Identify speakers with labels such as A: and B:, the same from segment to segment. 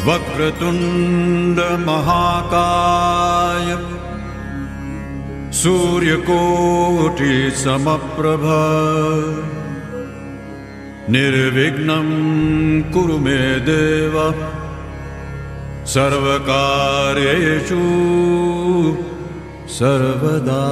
A: वक्रतुंड महाकाय सूर्यकोटि समप्रभ निर्विघ्नं कुरु मे देव सर्वकार्येषु सर्वदा।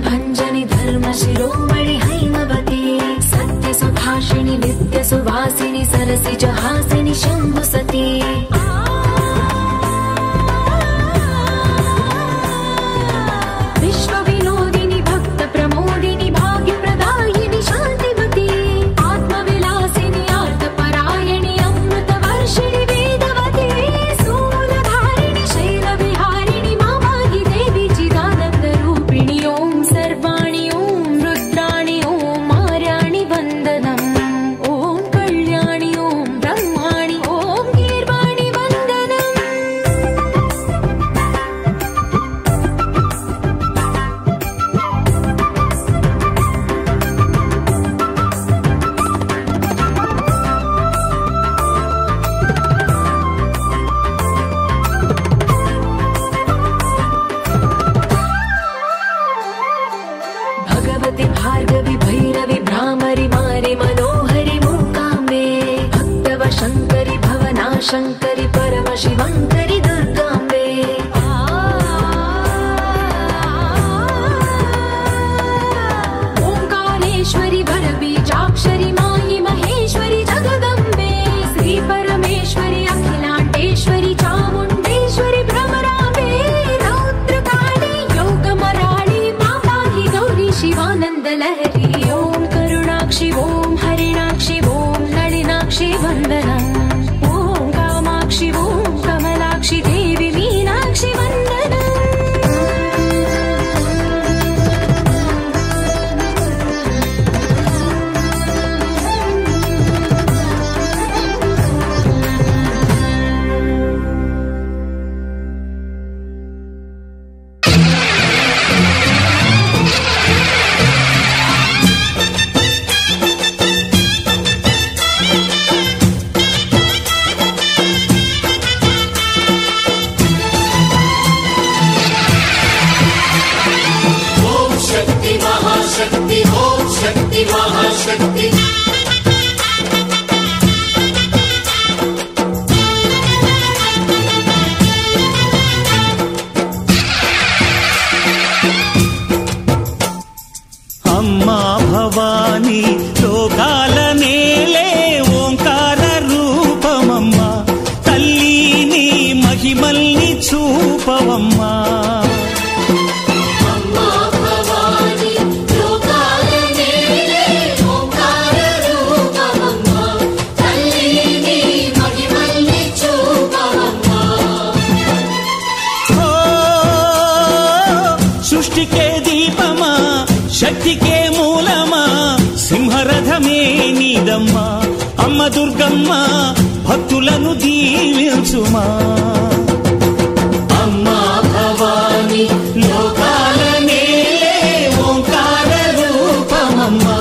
B: भंजनी धर्म शिरोमणि हैमवती सत्य सुभाषिणि नित्य सुवासिनि सरसि जहासिनि शंभु सती विश्व विनोदिनि भक्त प्रमोदिनि भाग्य प्रदायिनि शांतिवती आत्मविलासिनि आर्तपरायणि अमृत वर्षिणि वेदवती सूलधारिणि शैल विहारिणि मामाहि देवी चिदानंद रूपिणि ओम सर्वाणि ओम रुद्राणि ओम आर्याणि वंदनम् శంకరి పరమ శివంకరి దుర్గాంబే ఓంకారేశ్వరి వరబీజాక్షరి మాయి మహేశ్వరి జగదంబే శ్రీ పరమేశ్వరి అఖిలాండేశ్వరి చాముండేశ్వరి భ్రమరాంబే రౌద్రకాళి యోగమరాళి మాతాహి గౌరీ శివానంద లహరి ఓం కరుణాక్షి ఓం హరిణాక్షి ఓం నళినాక్షి వందనం ఓం కామాక్షి ఓం కమలాక్షి దేవి మీనాక్షి వందనం
C: అమ్మా భవానీ లోకాల నేలే ఓంకార రూపమమ్మా తల్లిని మహిమల్ని చూపవమ్మా సృష్టికే దీపమా శక్తికే మూలమా సింహరథమే నీదమ్మా అమ్మ దుర్గమ్మ భక్తులను దీవించుమా అమ్మా భవానీ లోకాల నేలే ఓంకార రూపమమ్మా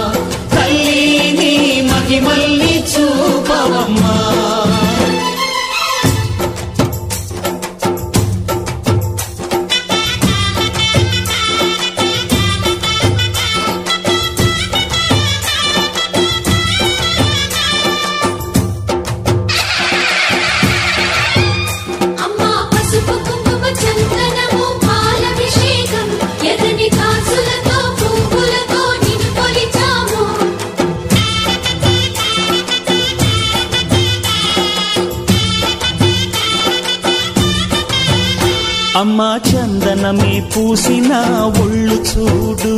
C: తల్లిని మహిమల్ని చూపవమ్మా అమ్మా చందనమే పూసిన ఒళ్ళు చూడు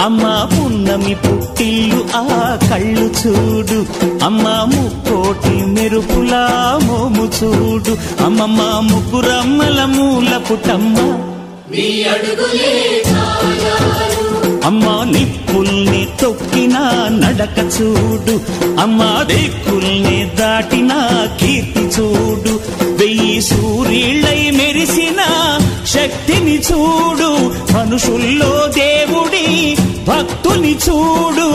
C: అమ్మా పున్నమి పుట్టిల్లు ఆ కళ్ళు చూడు అమ్మా ముక్కోటి మెరుపులా మోము చూడు అమ్మమ్మ ముగ్గురమ్మల మూల పుట్టమ్మ అమ్మా నిప్పుల్ని తొక్కిన నడక చూడు అమ్మా దిక్కుల్ని దాటిన కీర్తి చూడు 1000 సూర్యుళ్ళై మెరిసిన శక్తిని చూడు మనుషుల్లో దేవుడి భక్తుని చూడు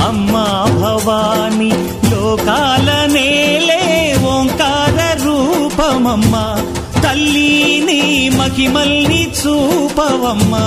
C: అమ్మా భవానీ లోకాల నేలే ఓంకార రూపమమ్మా తల్లిని మహిమల్ని చూపవమ్మా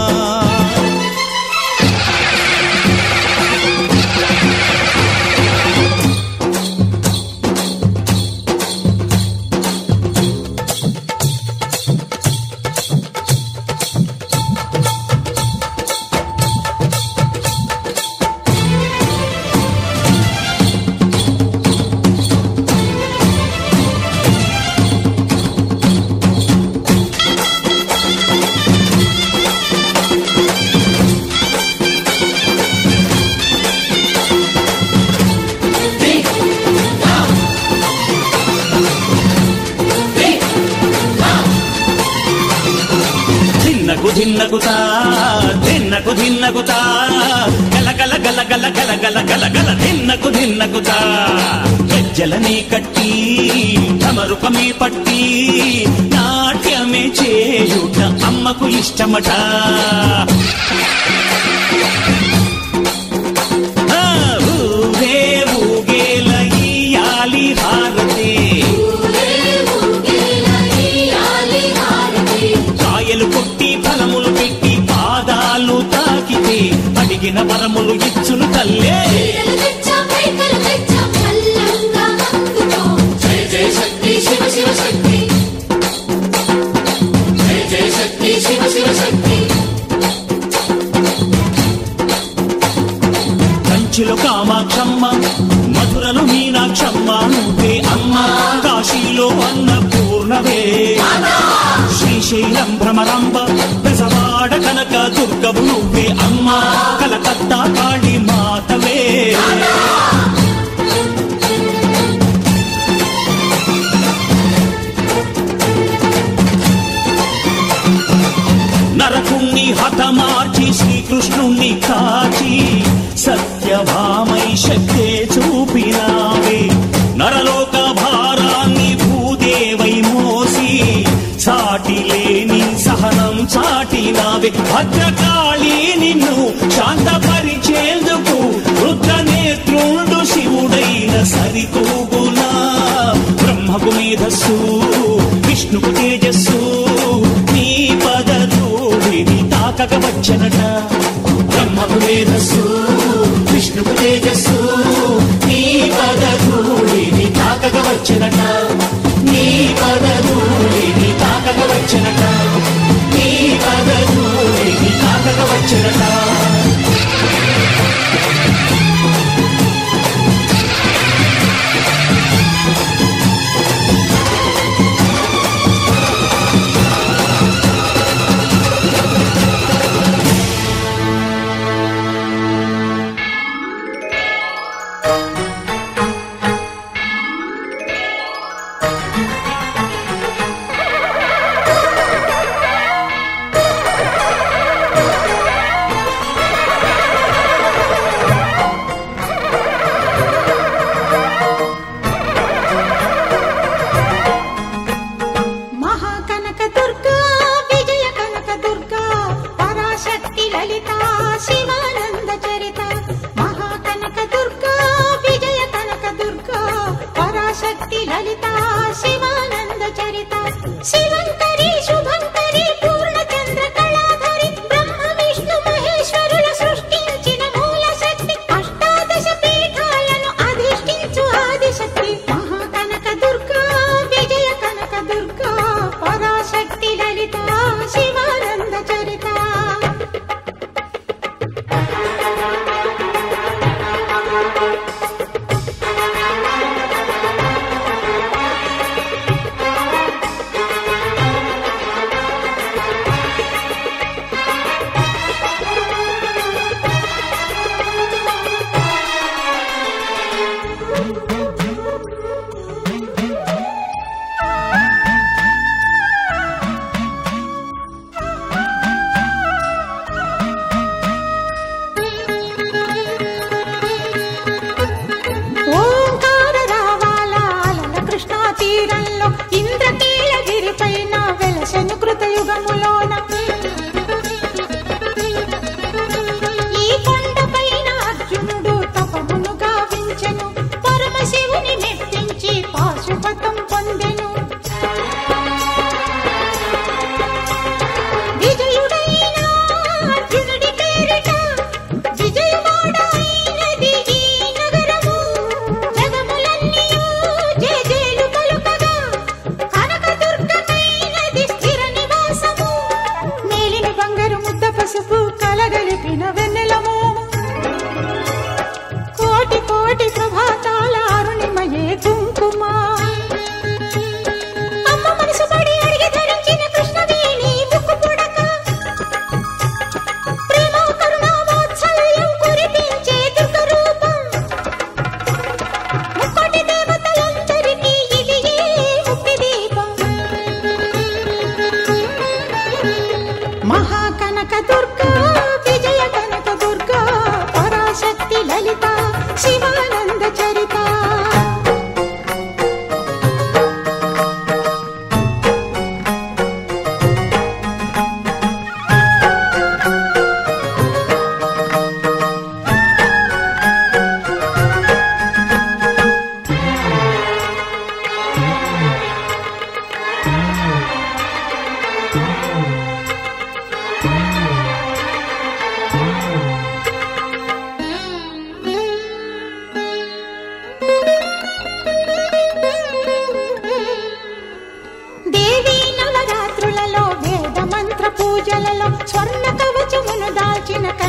C: ధిన్నగుతా ధిన్నకు ధిన్నగుతా గల గల గల గల గల గల గల గల ధిన్నగుతా గజ్జలనే కట్టి ధమరుకమే పట్టి నాట్యమే చేయుట అమ్మకు ఇష్టమట ఊగే ఊగేల ఇయాలి హారతి శక్తి అడిగిన వరములు ఇచ్చును తల్లే
B: జయ జయ శక్తి శివ శివ శక్తి జయ జయ శక్తి శివ శివ శక్తి
C: కంచిలో కామాక్షమ్మ మధురలో మీనాక్షమ్మ నువ్వే అమ్మ కాశీలో అన్నపూర్ణవే శ్రీశైలం భ్రమరాంబ బెజవాడ కనక దుర్గవు నువ్వే అమ్మ కలకత్తా కాళీ మాతవే నరకుణ్ణి హతమార్చి శ్రీకృష్ణుణ్ణి కాచి సత్యభామై శక్తే చూపినావే నరలోక భారాన్ని భూదేవై మోసి సాటి లేని సహనం చాటినావే భద్రకాళి నిన్ను శాంతపరిచేందుకు రుద్రనేత్రుండు శివుడైన సరితూగునా బ్రహ్మకు మేధస్సు విష్ణుకు తేజస్సు నీ పదధూళిని తాకక వచ్చనట బ్రహ్మకు మేధస్సు విష్ణుకు తేజస్సు నీ పదధూళిని తాకక వచ్చనట నీ పదధూళిని తాకక వచ్చనట నీ పదధూళిని తాకక వచ్చనట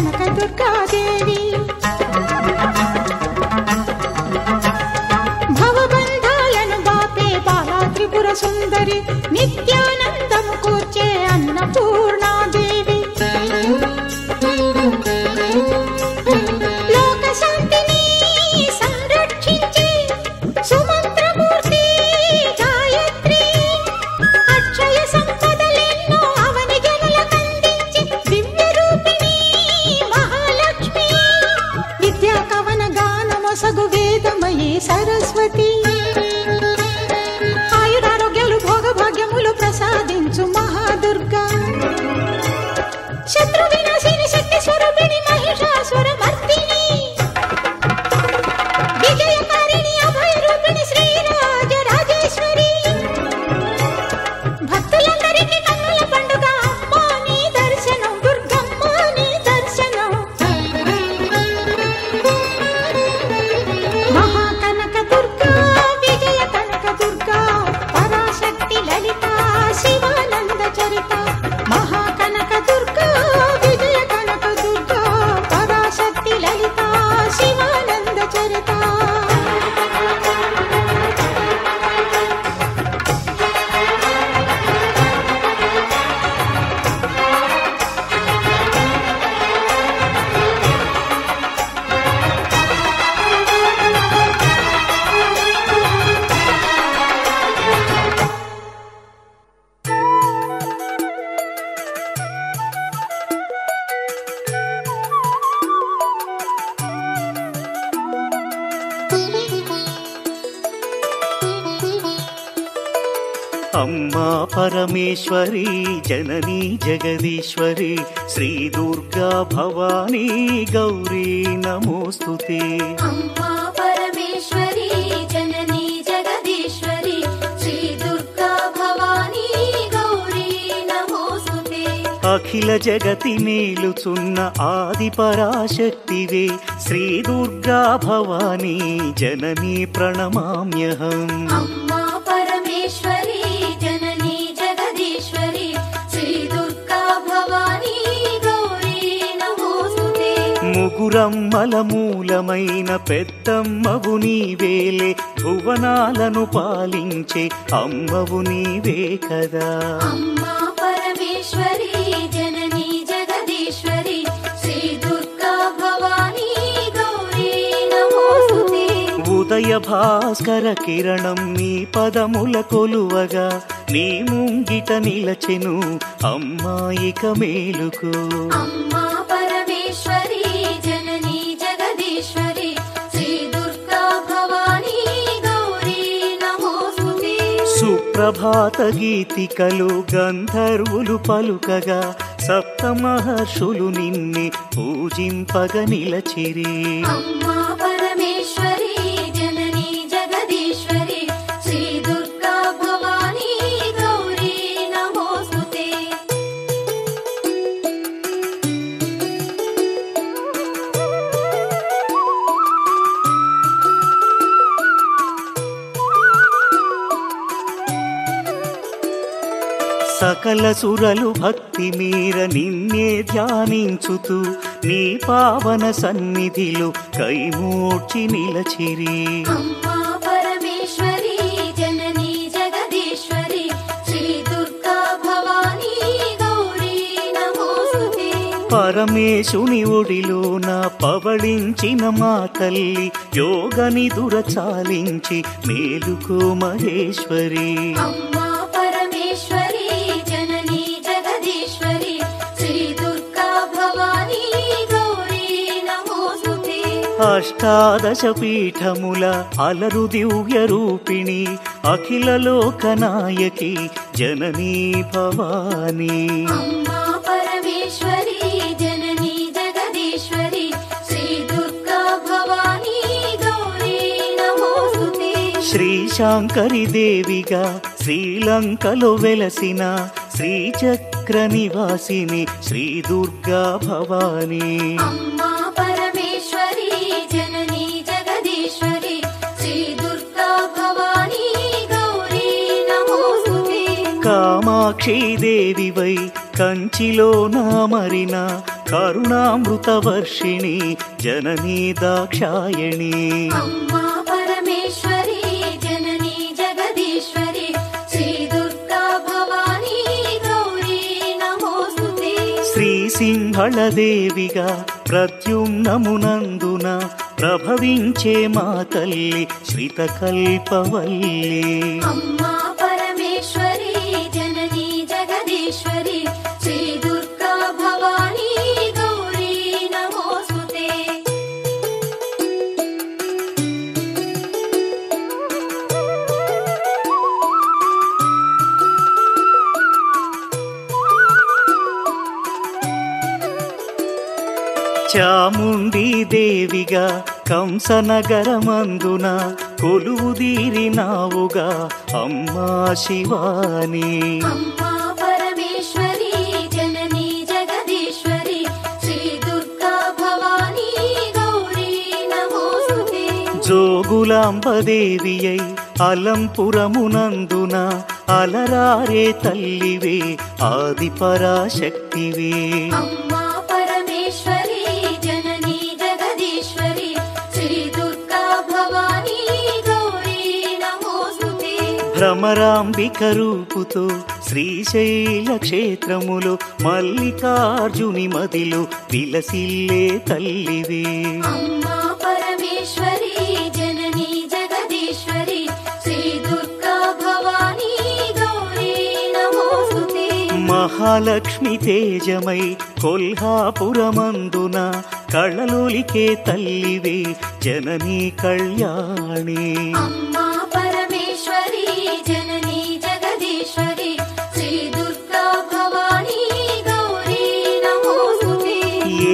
D: కనకదుర్గాదేవి భవబంధాలను బాపే బాలా త్రిపుర సుందరి నిత్యానందము కూర్చే అన్నపూర్ణాదేవి లోక శాంతిని సంరక్షించే సుమంత్రమూర్తి గాయత్రి అక్షయ సంపదలెన్నో అవని జనులకందించి దివ్య రూపిణి మహాలక్ష్మి విద్యా కవన గానమొసగు వేదమయీ సరస్వతి ఆయురారోగ్యాలు భోగభాగ్యములు ప్రసాదించు మహాదుర్గా శత్రు వినాశిని శక్తి స్వరూపిణి మహిషాసుర మర్దిని విజయకారిణి అభయ రూపిణి శ్రీరాజ రాజేశ్వరి భక్తులందరికీ కన్నుల పండుగ అమ్మా నీ దర్శనం దుర్గమ్మ నీ దర్శనం మహాకనక దుర్గా విజయ కనక దుర్గా పరాశక్తి లలిత శివానంద చరిత మహాకనక దుర్గా విజయ కనక దుర్గా పరాశక్తి లలిత శివానంద చరిత
C: అమ్మా పరమేశ్వరి జననీ జగదీశ్వరి శ్రీ దుర్గా భవానీ గౌరీ నమోస్తుతే
B: అమ్మా పరమేశ్వరి జననీ జగదీశ్వరి శ్రీ దుర్గా భవానీ గౌరీ నమోస్తుతే
C: అఖిల జగతి మేలుచున్న ఆది పరాశక్తివే శ్రీ దుర్గా భవానీ జననీ ప్రణమామ్యహం
B: అమ్మా పరమేశ్వరి జననీ జగదీశ్వరి శ్రీ దుర్గా భవానీ గౌరీ నమోస్తుతే
C: ముగురమ్మల మూలమైన పెద్దమ్మవు నీవేలే భువనాలను పాలించే అమ్మవు నీవే కదా
B: అమ్మా పరమేశ్వరి జననీ జగదీశ్వరి శ్రీ దుర్గా భవానీ గౌరీ నమోస్తుతే
C: ఉదయ భాస్కర కిరణం నీ పదముల కొలువగా నీ ముంగిట నిలచెను అమ్మాయిక మేలుకు
B: అమ్మా పరమేశ్వరి జననీ జగదీశ్వరి శ్రీ దుర్గా భవానీ గౌరీ నమోస్తుతే
C: సుప్రభాత గీతికలు గంధర్వులు పలుకగా సప్త మహర్షులు నిన్నే పూజింపగ నిలచిరి
B: అమ్మా పరమేశ్వరి జననీ జగదీశ్వరి శ్రీ దుర్గా భవానీ గౌరీ నమోస్తుతే
C: సకల సురలు భక్తి మీర నిన్నే ధ్యానించుతూ నీ పావన సన్నిధిలో కైమూర్చి నిలచిరి
B: అమ్మా పరమేశ్వరి జననీ జగదీశ్వరి శ్రీ దుర్గా భవానీ గౌరీ నమోస్తుతే
C: పరమేశుని ఒడిలోన పవళించిన మా తల్లి యోగని దురచాలించి మేలుకో మహేశ్వరి
B: అమ్మా పరమేశ్వరి జననీ జగదీశ్వరి శ్రీ దుర్గా భవానీ గౌరీ నమోస్తుతే
C: అష్టాదశ పీఠముల అలరు దివ్య రూపిణి అఖిల లోకనాయకి జననీ భవానీ
B: అమ్మా పరమేశ్వరి జననీ జగదీశ్వరి శ్రీ దుర్గా భవానీ గౌరీ నమోస్తుతే
C: శ్రీశాంకరి దేవిగా శ్రీలంకలో వెలసిన శ్రీచక్ర నివాసిని శ్రీ దుర్గా భవానీ
B: అమ్మా పరమేశ్వరి జననీ జగదీశ్వరి శ్రీ దుర్గా భవానీ గౌరీ నమోస్తుతే
C: కామాక్షి దేవివై కంచిలో నామరిన కరుణామృత వర్షిణి జననీ దాక్షాయణి
B: అమ్మా పరమేశ్వరి జననీ జగదీశ్వరి శ్రీ దుర్గా భవానీ గౌరీ నమోస్తుతే
C: శ్రీ సింహళదేవిగా ప్రద్యుమ్నమునందున ప్రభవించే మా తల్లి శ్రితకల్పవల్లి
B: అమ్మా పరమేశ్వరి జననీ జగదీశ్వరి శ్రీ దుర్గా భవానీ గౌరీ నమోస్తుతే
C: చాముండి దేవిగా కంసనగరమందున కొలువుదీరినావుగా అమ్మా శివాని
B: అమ్మా పరమేశ్వరి జననీ జగదీశ్వరి శ్రీ దుర్గా భవానీ గౌరీ నమోస్తుతే
C: జోగులాంబదేవియై అలంపురమునందున అలరారే తల్లివే ఆదిపరాశక్తివే
B: అమ్మా పరమేశ్వరి జననీ జగదీశ్వరి శ్రీ దుర్గా భవానీ గౌరీ నమోస్తుతే
C: భ్రమరాంబిక రూపుతో శ్రీశైల క్షేత్రములో మల్లికార్జుని మదిలో విలసిల్లే తల్లివే
B: అమ్మా పరమేశ్వరి జననీ జగదీశ్వరి శ్రీ దుర్గా భవానీ గౌరీ నమోస్తుతే
C: మహాలక్ష్మి తేజమై కొల్హాపురమందున కళలోలికే తల్లివే జననీ కళ్యాణి
B: అమ్మా పరమేశ్వరి జననీ జగదీశ్వరి శ్రీ దుర్గా భవానీ గౌరీ నమోస్తుతే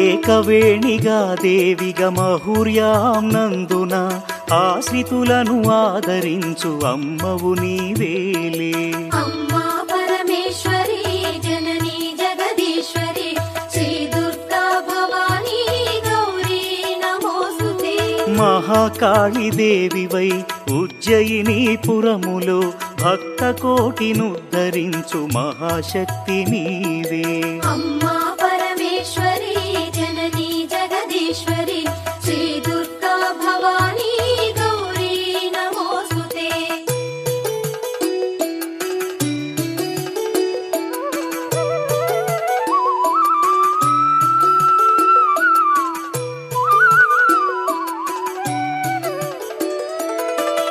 C: ఏకవేణిగా దేవిగా మహుర్యాం నందున ఆశ్రితులను ఆదరించు అమ్మవు నీవేలే
B: అమ్మా పరమేశ్వరి జననీ జగదీశ్వరి శ్రీ దుర్గా భవానీ గౌరీ నమోస్తుతే
C: మహాకాళి దేవివై ఉజ్జయినీపురములో భక్త కోటినుద్ధరించు మహాశక్తి నీవే
B: అమ్మా పరమేశ్వరి జననీ జగదీశ్వరి శ్రీ దుర్గా భవానీ గౌరీ నమోస్తుతే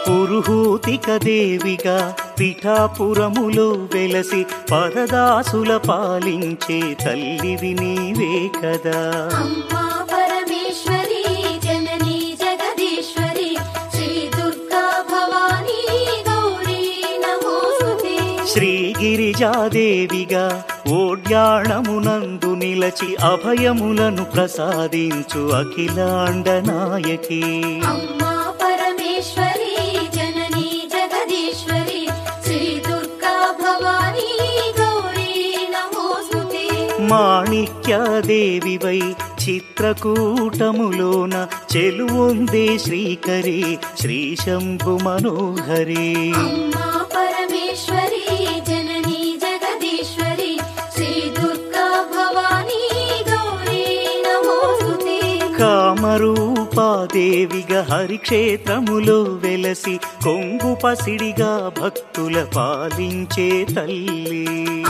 C: పురుహూతిక దేవిగా పిఠాపురములో వెలసి పరదాసుల పాలించే తల్లివి నీవే కదా
B: అమ్మా పరమేశ్వరి జననీ జగదీశ్వరి శ్రీ దుర్గా భవానీ గౌరీ నమోస్తుతే
C: శ్రీగిరిజాదేవిగా ఓడ్యాణమునందు నిలచి అభయములను ప్రసాదించు అఖిలాండ నాయకి
B: అమ్మా పరమేశ్వరి జననీ జగదీశ్వరి శ్రీ దుర్గా భవానీ గౌరీ నమోస్తుతే
C: మాణిక్యదేవివై చిత్రకూటములోన చెలువొందే శ్రీకరి శ్రీ శంభు మనోహరి
B: అమ్మా పరమేశ్వరి జననీ జగదీశ్వరి శ్రీ దుర్గా భవానీ గౌరీ నమోస్తుతే
C: కామరూపాదేవిగా హరిక్షేత్రములో వెలసి కొంగు పసిడిగా భక్తుల పాలించే తల్లి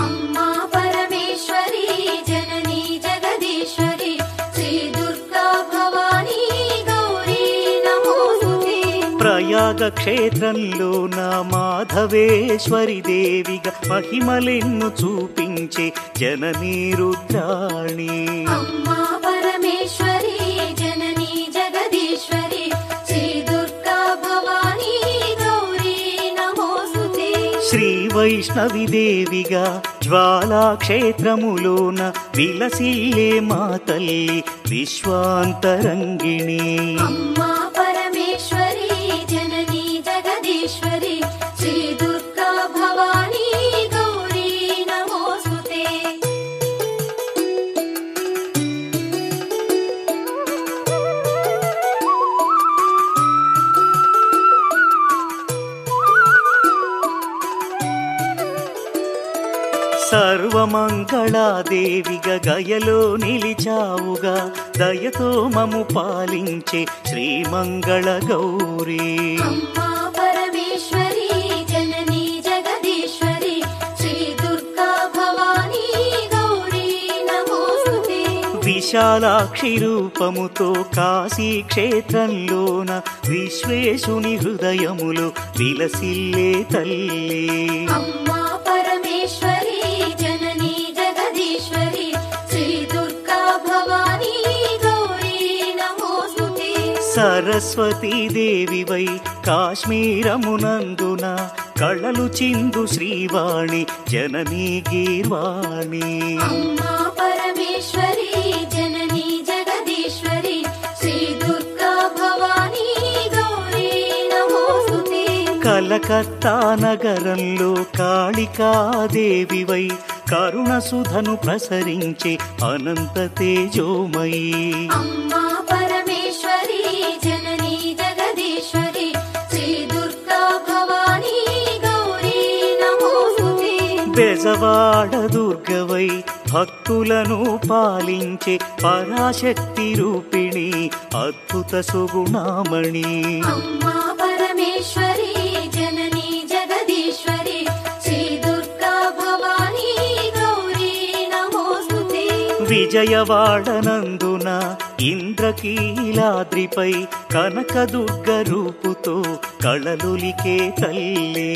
B: అమ్మా పరమేశ్వరి జననీ జగదీశ్వరి శ్రీ దుర్గా భవానీ గౌరీ నమోస్తుతే
C: ప్రయాగ క్షేత్రంలో నా మాధవేశ్వరి దేవిగా మహిమలెన్ను చూపించే జననీ రుద్రాణి
B: అమ్మా పరమేశ్వరి జననీ జగదీశ్వరి శ్రీ దుర్గా భవానీ గౌరీ నమోస్తుతే
C: శ్రీ వైష్ణవి దేవిగా జ్వాలాక్షేత్రములోన విలసిల్లే మా తల్లి విశ్వాంతరంగిణి
B: అమ్మా పరమేశ్వరి జననీ జగదీశ్వరి శ్రీ దుర్గా భవానీ గౌరీ నమోస్తుతే
C: సర్వమంగళాదేవిగా గయలో నిలిచావుగా దయతో మము పాలించే శ్రీమంగళ గౌరీ
B: అమ్మా పరమేశ్వరి జననీ జగదీశ్వరి శ్రీ దుర్గా భవానీ గౌరీ నమోస్తుతే
C: విశాలాక్షి రూపముతో కాశీ క్షేత్రంలోన విశ్వేశుని హృదయములో విలసిల్లే తల్లి
B: అమ్మా పరమేశ్వరి జననీ జగదీశ్వరి శ్రీ దుర్గా భవానీ గౌరీ నమోస్తుతే
C: సరస్వతీ దేవివై కాశ్మీరమునందున కళలు చిందు శ్రీవాణి జననీ గీర్వాణి
B: అమ్మా పరమేశ్వరి జననీ జగదీశ్వరి శ్రీ దుర్గా భవానీ గౌరీ నమోస్తుతే
C: కలకత్తా నగరంలో కాళికాదేవివై కరుణసుధను ప్రసరించే అనంత తేజోమయీ
B: అమ్మా పరమేశ్వరి జననీ జగదీశ్వరి శ్రీ దుర్గా భవానీ గౌరీ నమోస్తుతే
C: బెజవాడ దుర్గవై భక్తులను పాలించే పరాశక్తి రూపిణి అద్భుత సుగుణామణి
B: అమ్మా పరమేశ్వరి జననీ జగదీశ్వరి శ్రీ దుర్గా భవానీ గౌరీ నమోస్తుతే
C: విజయవాడనందున ఇంద్రకీలాద్రిపై కనకదుర్గ రూపుతో కళలులికే తల్లి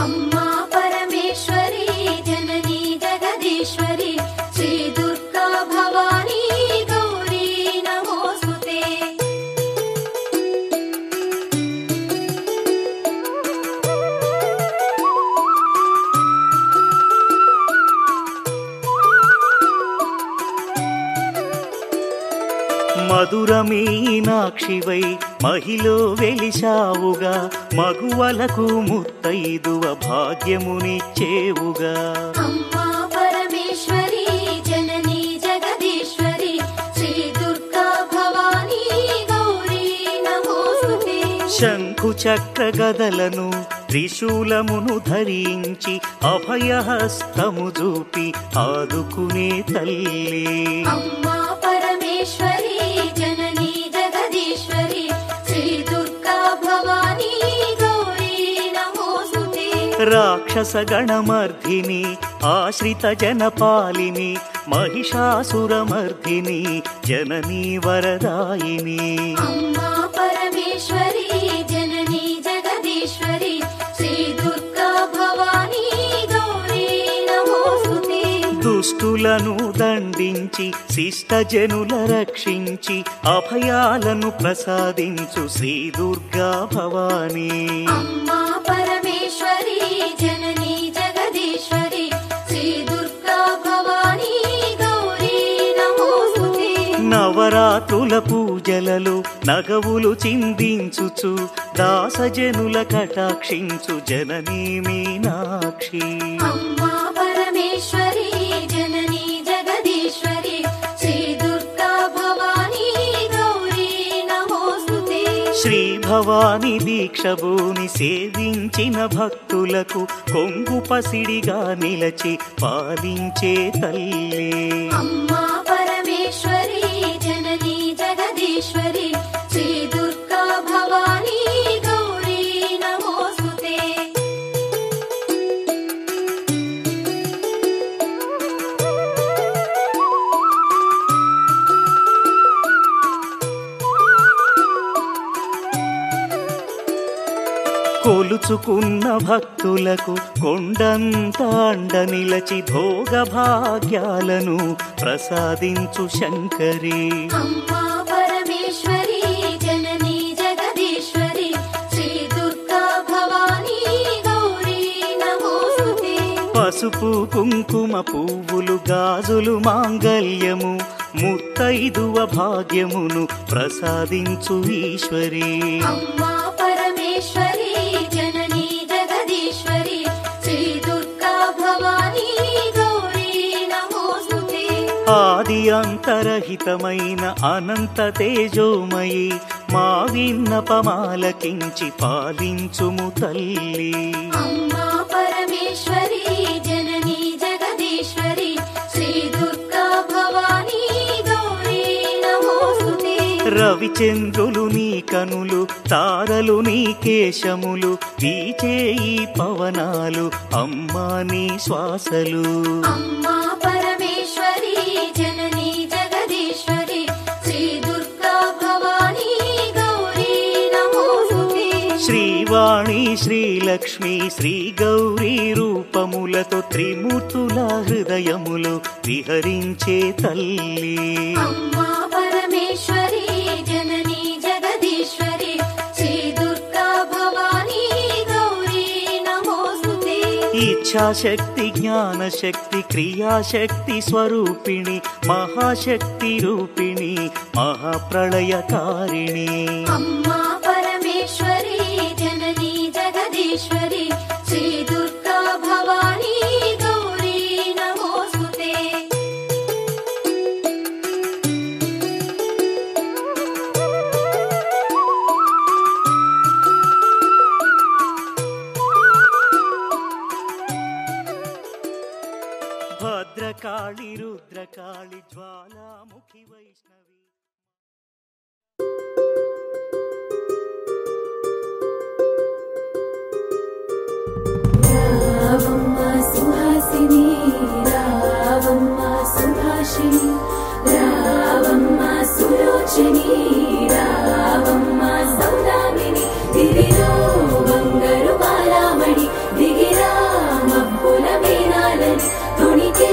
B: అమ్మా పరమేశ్వరి జననీ జగదీశ్వరి శ్రీ దుర్గా భవానీ గౌరీ నమోస్తుతే
C: మధుర మీనాక్షివై మహిలో వెలిశావుగా మగువలకు ముత్తైదువ భాగ్యమునిచ్చేవుగా
B: అమ్మా పరమేశ్వరి జననీ జగదీశ్వరి శ్రీ దుర్గా భవానీ గౌరీ నమోస్తుతే
C: శంఖు చక్ర గదలను త్రిశూలమును ధరించి అభయహస్తము చూపి ఆదుకునే తల్లి
B: అమ్మా పరమేశ్వరి జననీ జగదీశ్వరి శ్రీ దుర్గా భవానీ గౌరీ నమోస్తుతే
C: రాక్షస గణమర్ధిని ఆశ్రిత జనపాలిని మహిషాసురమర్ధిని జననీ వరదాయిని
B: అమ్మా పరమేశ్వరి జననీ జగదీశ్వరి శ్రీ దుర్గా భవానీ గౌరీ నమోస్తుతే
C: దుష్టులను దండించి శిష్టజనుల రక్షించి అభయాలను ప్రసాదించు శ్రీ దుర్గా భవానీ
B: అమ్మా పరమేశ్వరి జననీ జగదీశ్వరి శ్రీ దుర్గా భవానీ గౌరీ నమోస్తుతే
C: నవరాత్రుల పూజలలో నగవులు చిందించుచు దాసజనుల కటాక్షించు జననీ మీనాక్షి
B: అమ్మా పరమేశ్వరి జననీ జగదీశ్వరి శ్రీ దుర్గా భవానీ గౌరీ నమోస్తుతే
C: శ్రీ భవాని దీక్షభూని సేవించిన భక్తులకు కొంగు పసిడిగా నిలచి పాలించే తల్లి
B: అమ్మా పరమేశ్వరి జననీ జగదీశ్వరి శ్రీ దుర్గా భవానీ గౌరీ నమోస్తుతే
C: కొలుచుకున్న భక్తులకు కొండంత అండ నిలచి భోగ భాగ్యాలను ప్రసాదించు శంకరి
B: అమ్మా పరమేశ్వరి జననీ జగదీశ్వరి శ్రీ దుర్గా భవానీ గౌరీ నమోస్తుతే
C: పసుపు కుంకుమ పువ్వులు గాజులు మాంగల్యము ముత్తైదువ భాగ్యమును ప్రసాదించు ఈశ్వరి
B: అమ్మా పరమేశ్వరి జననీ జగదీశ్వరి శ్రీ దుర్గా భవానీ గౌరీ నమోస్తుతే
C: ఆది అంతరహితమైన అనంత తేజోమయి మా విన్నపమాలకించి పాలించుము తల్లి
B: అమ్మా పరమేశ్వరి జననీ జగదీశ్వరి
C: రవిచంద్రులు నీ కనులు తారలు నీ కేశములు వీచే ఈ పవనాలు అమ్మా నీ శ్వాసలు
B: అమ్మా పరమేశ్వరి జననీ జగదీశ్వరి శ్రీ దుర్గా భవానీ గౌరీ నమోస్తుతే
C: శ్రీవాణి శ్రీలక్ష్మి శ్రీ గౌరీ రూపములతో త్రిమూర్తుల హృదయములు విహరించే తల్లి
B: అమ్మా పరమేశ్వరి జననీ జగదీశ్వరి శ్రీ దుర్గా భవానీ గౌరీ నమోస్తుతే
C: ఇచ్ఛాశక్తి జ్ఞానశక్తి క్రియాశక్తి స్వరూపిణి మహాశక్తి రూపిణి మహాప్రళయకారిణి
B: అమ్మా పరమేశ్వరి జననీ జగదీశ్వరి శ్రీ దుర్గా భవానీ గౌరీ నమోస్తుతే
C: భద్రకాళి రుద్రకాళి జ్వాలాముఖి వైష్ణవి
B: రావమ్మ సుహాసిని రావమ్మ సుభాషిణి రావమ్మ సులోచని రావమ్మ సౌదామిని దివిలో బంగారు బాలామణి దిగిరా మబ్బుల మేనాలని తొణికే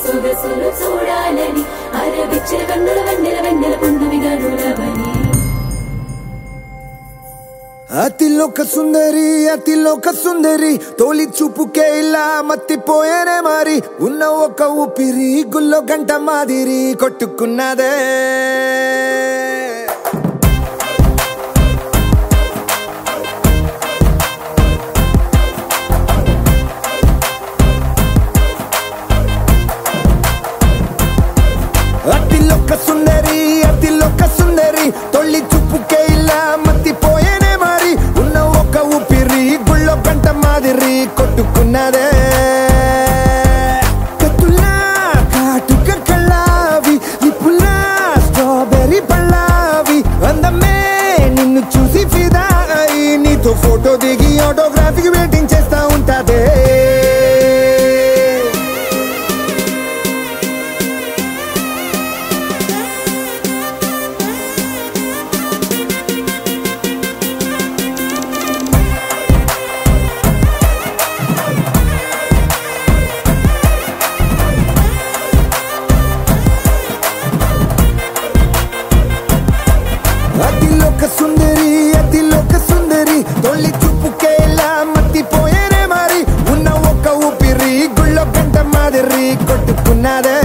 B: సొగసులు చూడాలని అరవిచ్చల కన్నుల వెన్నెల వెన్నెల పున్నమిగా నులవని
E: అతిలోక సుందరి తోలి చూపుకే ఇలా మత్తిపోయేనే మారి ఉన్న ఒక ఊపిరి గుల్లో గంట మాదిరి కొట్టుకున్నదే అతిలోక సుందరి తొలి చూపుకే ఇలా మత్తిపోయేనే మారి ఉన్న ఒక ఊపిరి గుళ్ళో గంట మాదిరి కొట్టుకున్నదే కత్తులా కాటుక కళ్ళావి నిప్పులా స్ట్రాబెర్రీ పళ్ళావి అందమే నిన్ను చూసి ఫిదా అయి నీతో ఫోటో దిగి ఆటోగ్రాఫీకి వెయిటింగ్ చేస్తా ఉంటాదే అతిలోక సుందరి తొలి చూపుకేలా మత్తిపోయేనే మారి ఉన్న ఒక ఊపిరి గుళ్ళో గంట మాదిరి కొట్టుకున్నదే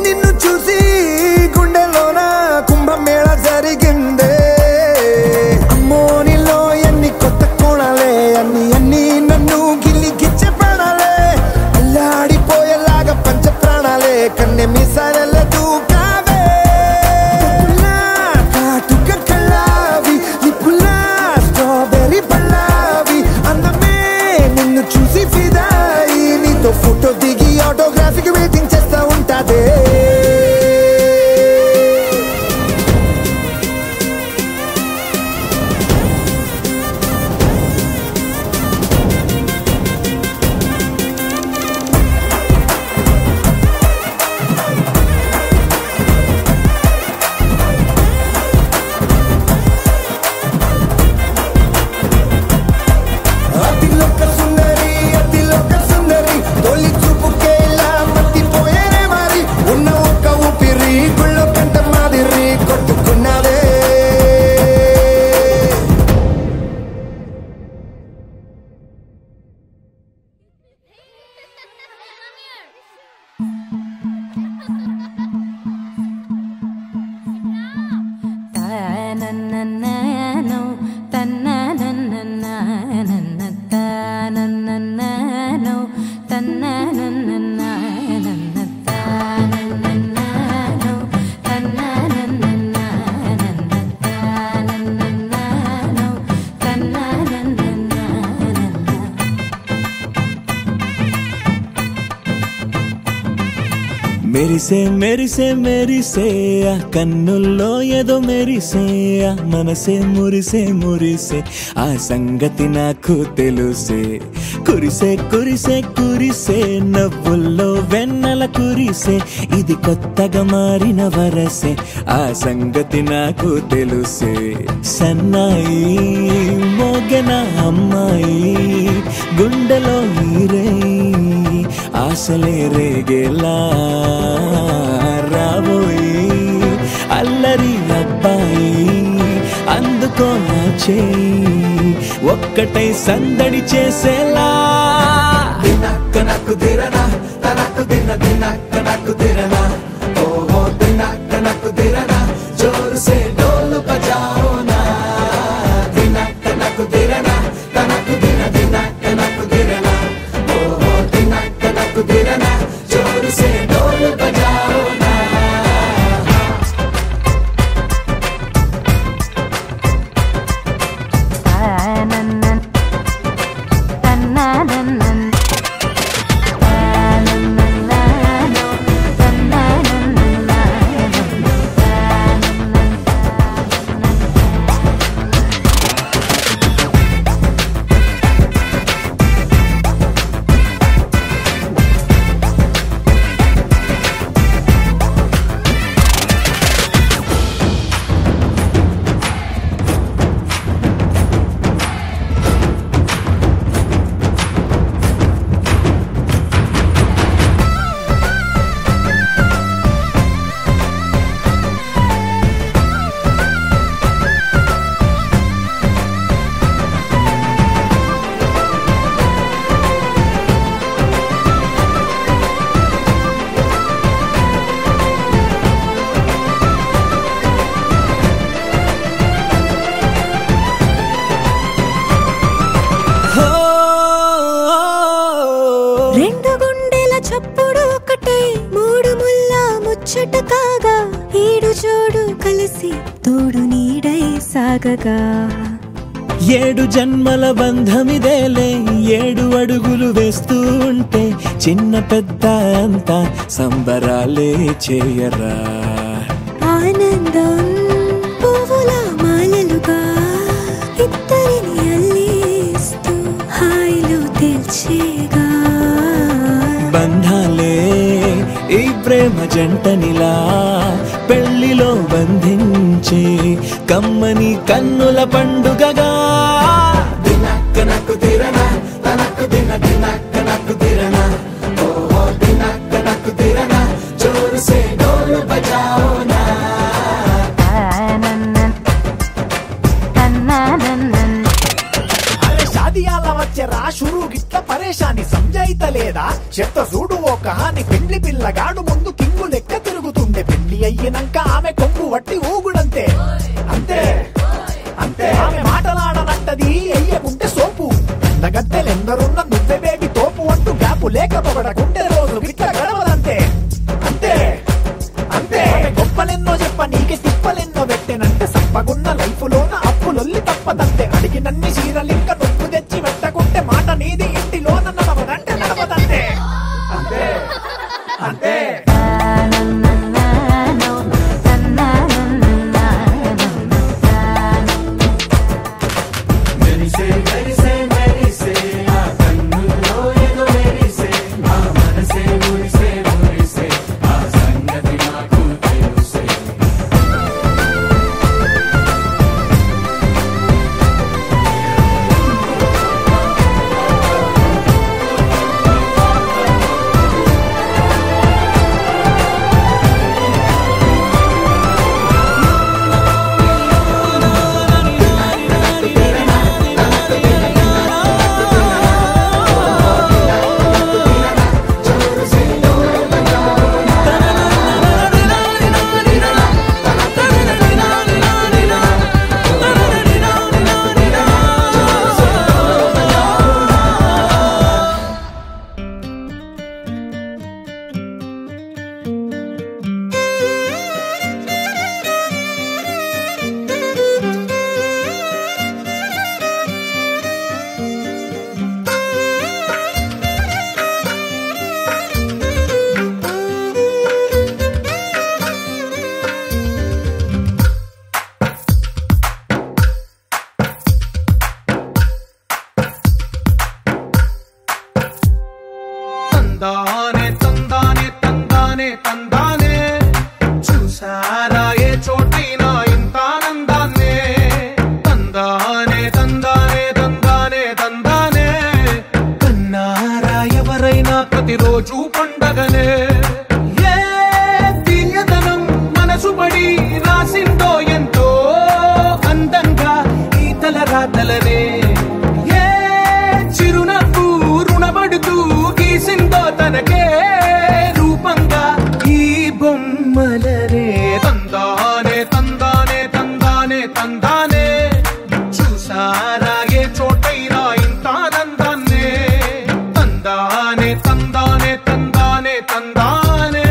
E: నిన్ను చూసి గుండెలోన కుంభమేళ జరిగిందే అమ్మో నీలో ఎన్ని కొత్త కోణాలే అన్ని నన్ను గిల్లి గిచ్చే ప్రాణాలే అల్లాడిపోయేలాగా పంచ ప్రాణాలే కన్నె మీసాల దూకావే కాటుక కళ్ళావి నిప్పులా స్ట్రాబెర్రీ పళ్ళావి అందమే నిన్ను చూసి ఫిదాయి నీతో ఫోటో దిగి ఆటోగ్రాఫీకి వెయిటింగ్ చేస్తా ఉంటాదే
F: మెరిసే మెరిసే మెరిసే ఆ కన్నుల్లో ఏదో మెరిసే ఆ మనసే మురిసే మురిసే ఆ సంగతి నాకు తెలుసే కురిసే కురిసే కురిసే నవ్వుల్లో వెన్నెల కురిసే ఇది కొత్తగా మారిన వరసే ఆ సంగతి నాకు తెలుసే సన్నాయి మోగెన అమ్మాయి గుండెలో ఈరే ఆశలే రేగేలా రాబోయి అల్లరి అబ్బాయి అందుకో నా చేయి ఒక్కటై సందడి చేసేలా దినక్క నాకు దిరనా తనకు దిన దినక్క నాకు దిరనా ఓహో దినక్క నాకు దిరనా జోరు సే డోలు బజాओ నా దినక్క నాకు దిరనా తనకు దిన దినక్క నాకు దిరనా ఓహో దినక్క నాకు దిరనా జోరు సే డోలు బజాओ నా
B: రెండు గుండెల చప్పుడు ఒకటై మూడు ముల్ల ముచ్చట కాగా ఏడు జోడు కలిసి తోడు నీడై సాగగా
F: ఏడు జన్మల బంధమిదేలే ఏడు అడుగులు వేస్తూ ఉంటే చిన్న పెద్ద అంతా సంబరాలే చేయరా
B: ఆనందం పువ్వుల మాలలుగా ఇద్దరిని అల్లేస్తూ హాయిలో తెల్చేగా
F: బంధాలే ఈ ప్రేమ జంటనిలా పెళ్లిలో బంధించే కమ్మని కన్నుల పండుగగా దినక్క నాకు దిరనా తనకు దిన దినక్క నాకు దిరనా ఓహో దినక్క నాకు దిరనా జోరు సే డోలు బజాओ నా
G: అరే షాదియాల వచ్చెరా షురూ గిట్ల పరేషాని సంజాయితలేదా చెత్త చూడు ఓ కహాని పెండ్లి పిల్లగాడు ముందు కింగు లెక్క తిరుగుతుండే పెళ్లి అయ్యినంక ఆమె కొంగు వట్టి ఊగుడంతే అంతే అంతే ఆమె మాటలాడనంటది అయ్యకుంటే సోపు నగద్దెలెందరున్న నువ్వే బేబీ తోపు అంటూ గ్యాపు లేక పొగడకుంటే రోజు గిట్ల గడవదంతే అంతే అంతే ఆమె గొప్పలెన్నో చెప్ప నీకే తిప్పలెన్నో పెట్టెనంటే సప్పగున్న లైఫ్ లోన అప్పులొల్లి తప్పదంతే అడిగినన్ని చీరలింక నువ్వు తెచ్చి పెట్టకుంటే మాట నీది ఇంటిలోన నడవదంటే నడవదంతే అంతే అంతే
F: తందానే తందానే తందానే తందానే చూసారా ఏ చోటైనా ఇంత ఆనందాన్నే తందానే తందానే తందానే తందానే కన్నారా ఎవరైనా ప్రతిరోజు పండగనే ఏ తీయదనం మనసు పడి రాసిందో ఎంతో అందంగా ఈ తలరాతలనే ఏ చిరునవ్వు రుణపడుతూ గీసిందో తనకే రూపంగా ఈ బొమ్మలనే తందానే తందానే తందానే తందానే చూసారా ఏ చోటైనా ఇంత ఆనందాన్నే తందానే తందానే తందానే తందానే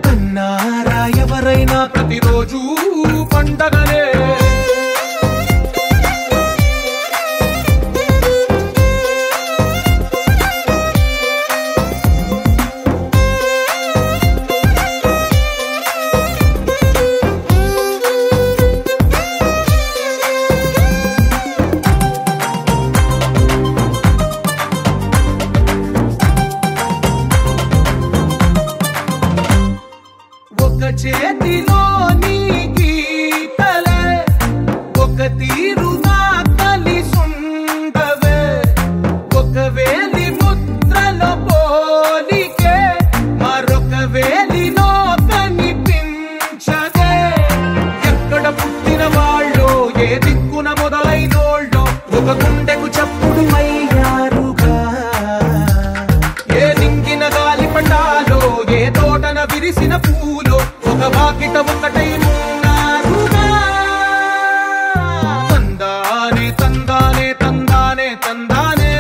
F: కన్నారా ఎవరైనా ప్రతిరోజు పండగనే ఒక చేతిలో నీ గీతలే ఒక తీరుగా కలిసుండవే ఒక వేలి ముద్రలో పోలికే మరొక వేలిలో కనిపించదే ఎక్కడ పుట్టిన వాళ్ళో ఏ దిక్కున మొదలైనోళ్ళో ఒక గుండెకు చప్పుడు అయ్యారుగా ఏ దింగిన గాలి పటాలో ఏ తోటన విరిసిన పూలో ఒక వాకిట ఒకటై ఉన్నారుగా తందానే తందానే తందానే తందానే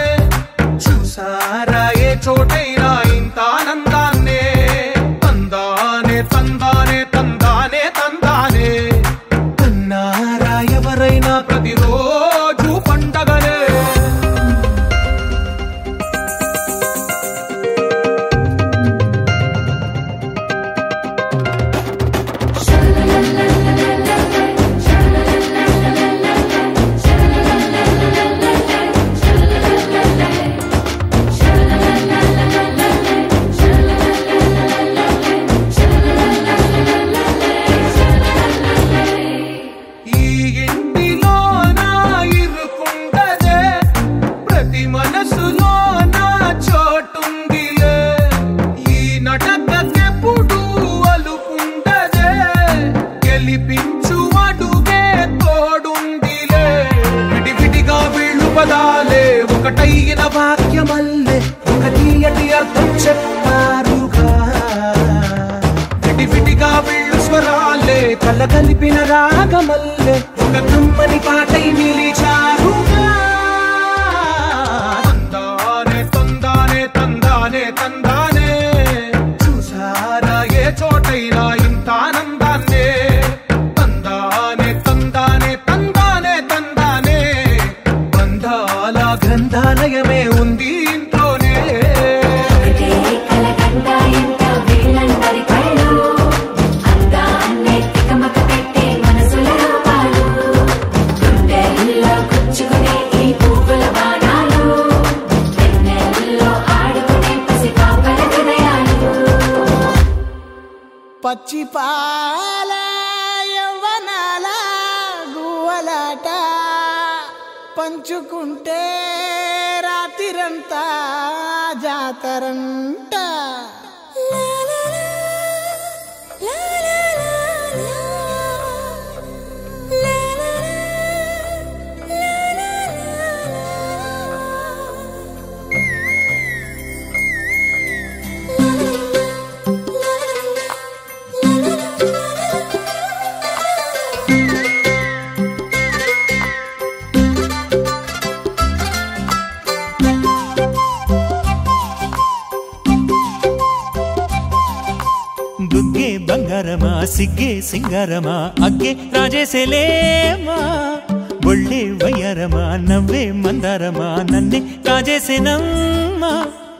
F: చూసారా ఏ చోటైనా ఇంత ఆనందాన్నే తందానే తందానే తందానే తందానే కన్నారా ఎవరైనా ప్రతిరోజు పండగనే ఈ ఇంటిలో నా ఇరుకుండదే ప్రతి మనసులో నా చోటుందిలే ఈ నటకెప్పుడు అలుకుండదే గెలిపించు అడుగే తోడుందిలే విడివిడిగా వీళ్ళు పదాలే ఒకటైన వాక్యమల్లే ఒక తీయటి అర్థం చెప్పారుగా విడివిడిగా వీళ్ళు స్వరాలే కల కలిపిన రాగమల్లే ఒక కమ్మని పాటై నిలిచారుగా తందానే తందానే తందానే తందానే చూసారా ఏ చోటైనా ఇంత ఆనందాన్నే తందానే తందానే తందానే తందానే బంధాల గ్రంథాలయమే ఉంది ఇంట్లోనే
G: పచ్చి పాల యవ్వనాల గువ్వలాట పంచుకుంటే రాత్రిరంతా జాతరంట
H: బుగ్గే బంగారమా సిగ్గే సింగారమా అగ్గే రాజేసేలేమా ఒళ్ళే వయ్యారమా నవ్వే మందారమా నన్నే కాజేసేనమ్మా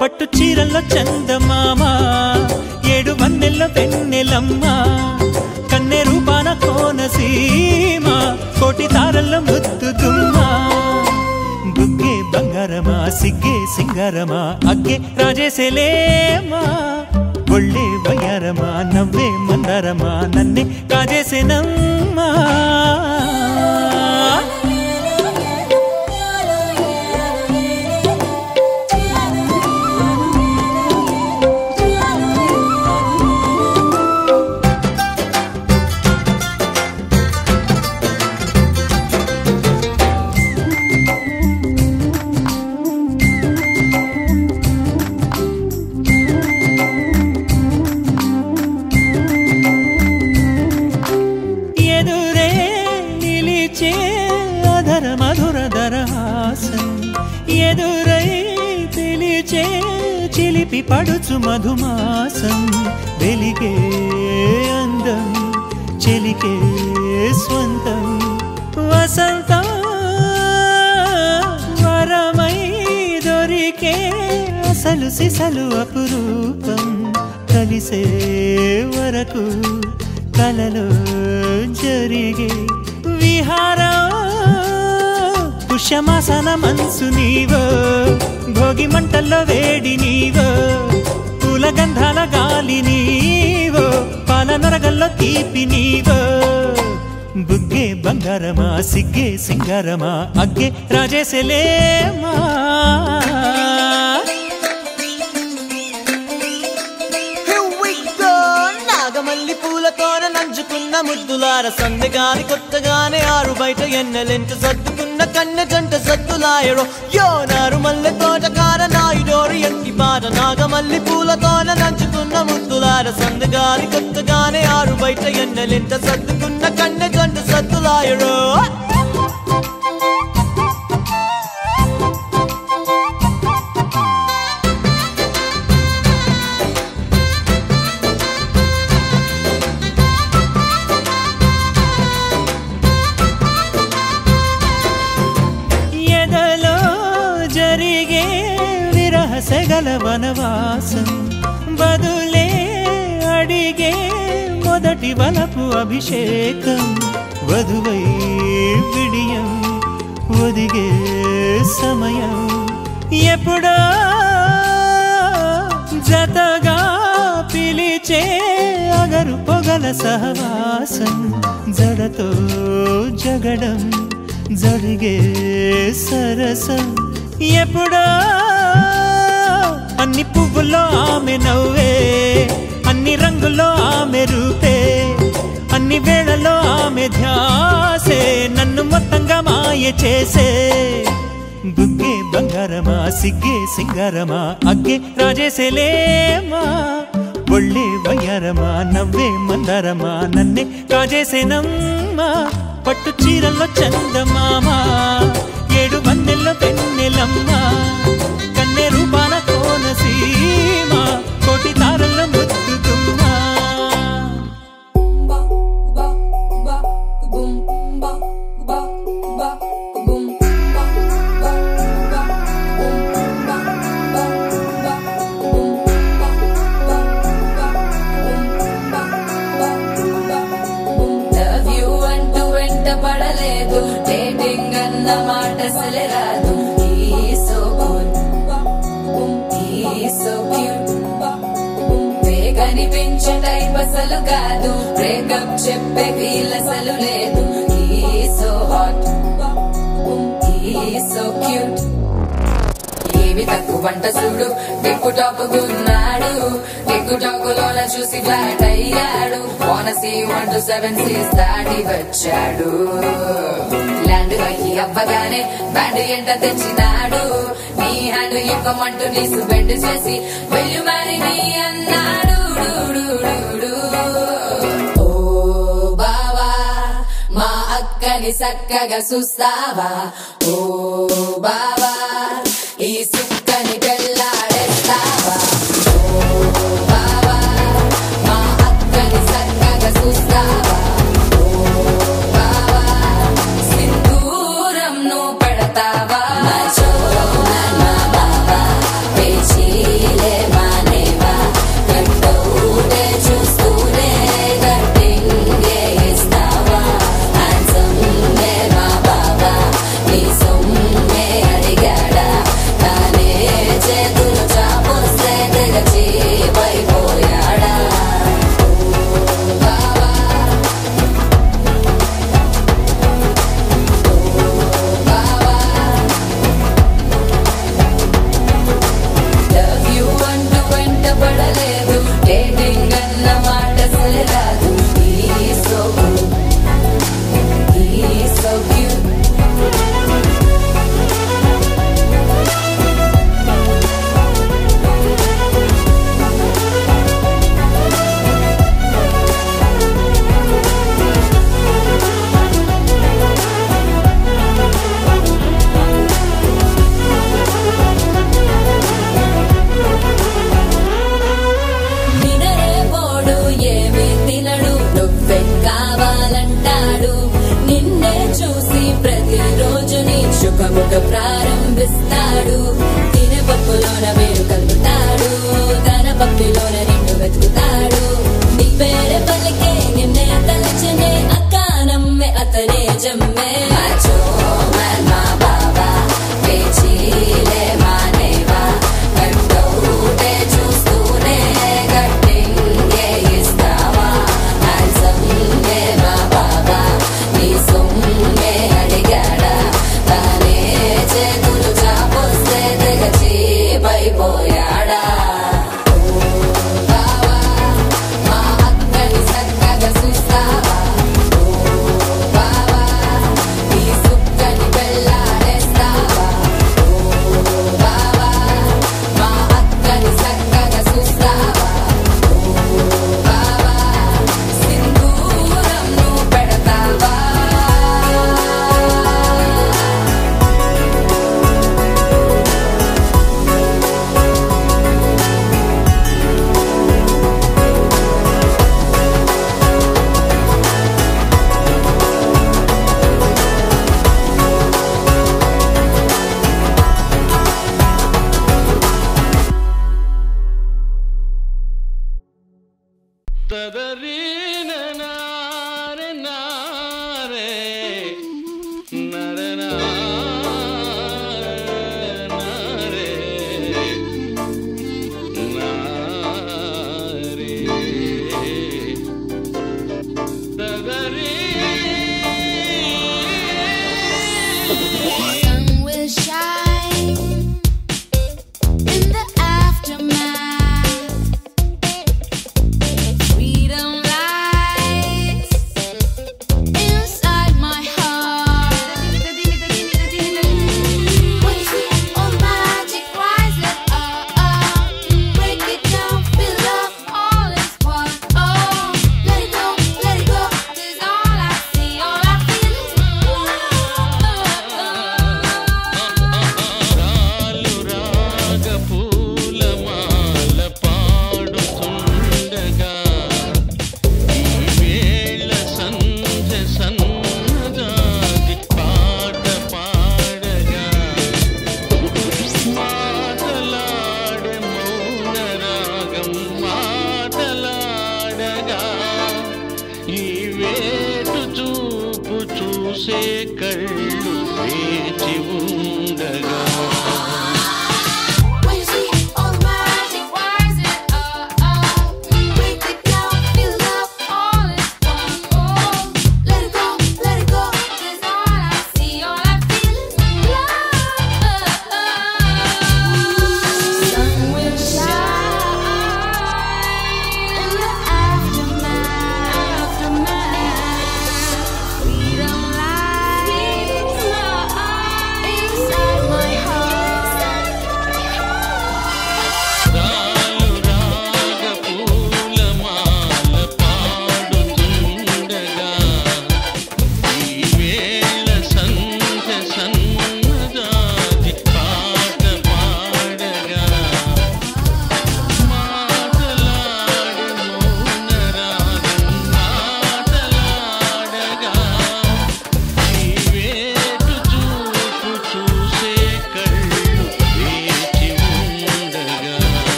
H: పట్టు చీరల్లో చందమామా ఏడు వన్నెల్లో వెన్నెలమ్మా కన్నె రూపాన కోనసీమ కోటి తారల్లో ముద్దుగుమ్మా బుగ్గే బంగారమా సిగ్గే సింగారమా అగ్గే రాజేసేలేమా ఒళ్ళే వయ్యారమా నవ్వే మందారమా నన్నే కాజేసేనమ్మా ఎదురై పిలిచే చిలిపి పడుచు మధుమాసం వెలిగే అందం చెలికే స్వంతం వసంతం వరమై దొరికే అసలు సిసలు అపురూపం కలిసే వరకు కలలో జరిగే విహారం పుష్యమాసన మనసు నీవో భోగి మంటల్లో వేడి నీవో పూల గంధాల గాలి నీవో పాల నొరగల్లో తీపి నీవో బుగ్గే బంగారమా సిగ్గే సింగారమా అగ్గే రాజేసేలేమా
I: నాగమల్లి పూలతోన నంచుకున్న ముద్దులార సందెగాని కొత్తగానే ఆరు బయట ఎన్నెలెంట సర్దుకున్న కన్నె జంట సద్దులాయడో యోనారు మల్లె తోటకార నాయుడోరు ఎంటి బాట నాగమల్లి పూలతోన నంచుకున్న ముద్దులార సందెగాని కొత్తగానే ఆరు బయట ఎన్నెలెంట సర్దుకున్న కన్నె జంట సద్దులాయడో
H: సెగల వనవాసం బదులే అడిగే మొదటి వలపు అభిషేకం వధువై విడియం ఒదిగే సమయం ఎప్పుడో జతగా పిలిచే అగరు పొగల సహవాసం జడతో జగడం జరిగే సరసం ఎప్పుడో అన్ని పువ్వుల్లో ఆమె నవ్వే అన్ని రంగుల్లో ఆమె రూపే అన్ని వేళల్లో ఆమె ధ్యాసే నన్ను మొత్తంగా మాయ చేసే బుగ్గే బంగారమా సిగ్గే సింగారమా అగ్గే రాజేసేలేమా ఒళ్ళే వయ్యారమా నవ్వే మందారమా నన్నే కాజేసేనమ్మా పట్టు చీరల్లో చందమామా ఏడు మందెల్లో పెన్నెలమ్మా కన్నె రూపాన కోనసీమ కోటి తారల్లో ముద్దుతుమ్మా
J: పడలేదు డేటింగ్ అన్న మాట సలరాదు కనిపించే టైప్ అసలు కాదు బ్రేకప్ చెప్పే ఫీల్ అసలు లేదు సో హాట్ సో క్యూట్ ఏవి తక్కువ వంట చూడు టిక్కు టాప్ గున్నాడు టిక్కు టాక్ లోన చూసి ఫ్లాట్ అయ్యాడు వానసీ 1 to 7 సీస్ దాటి వచ్చాడు ల్యాండ్ అయ్యి అవ్వగానే బ్యాండ్ ఎంట తెచ్చినాడు నీ హ్యాండ్ ఇవ్వమంటూ నీసు బెండ్ చేసి వెళ్ళు మరి నీ అన్నాడు ఓ బావా మా అక్కని చక్కగా చూస్తావా ఓ బావా ఈ సుక్కని పెళ్ళాడేస్తావా ఓ బావా మా అక్కని చక్కగా చూస్తావా ఓ బావా సింధూరం నువ్వు పెడతావా మా బావా పేచీలే మానేవా కట్టూటే చూస్తూనే కట్టింగే ఇస్తావా హ్యాండ్సమ్ మా బావా నీ సొమ్మే అడిగి ఒక ప్రారంభిస్తాడు తినపప్పులోన వేరు కలుపుతాడు తన పప్పిలోన నిన్ను వెతుకుతాడు నీ పేరే పలికే నిన్నే తలచనే అక్క నమ్మే అతనే జమ్మే మాచో మా బాబా పేచీలే మానేవా కట్టౌటే చూస్తూనే కట్టింగే ఇస్తావా హ్యాండ్సమ్మే మా బాబా నీ సొమ్మే అడిగాడా తానే చేతులు చాపొస్తే తెగచి పైపోయాడా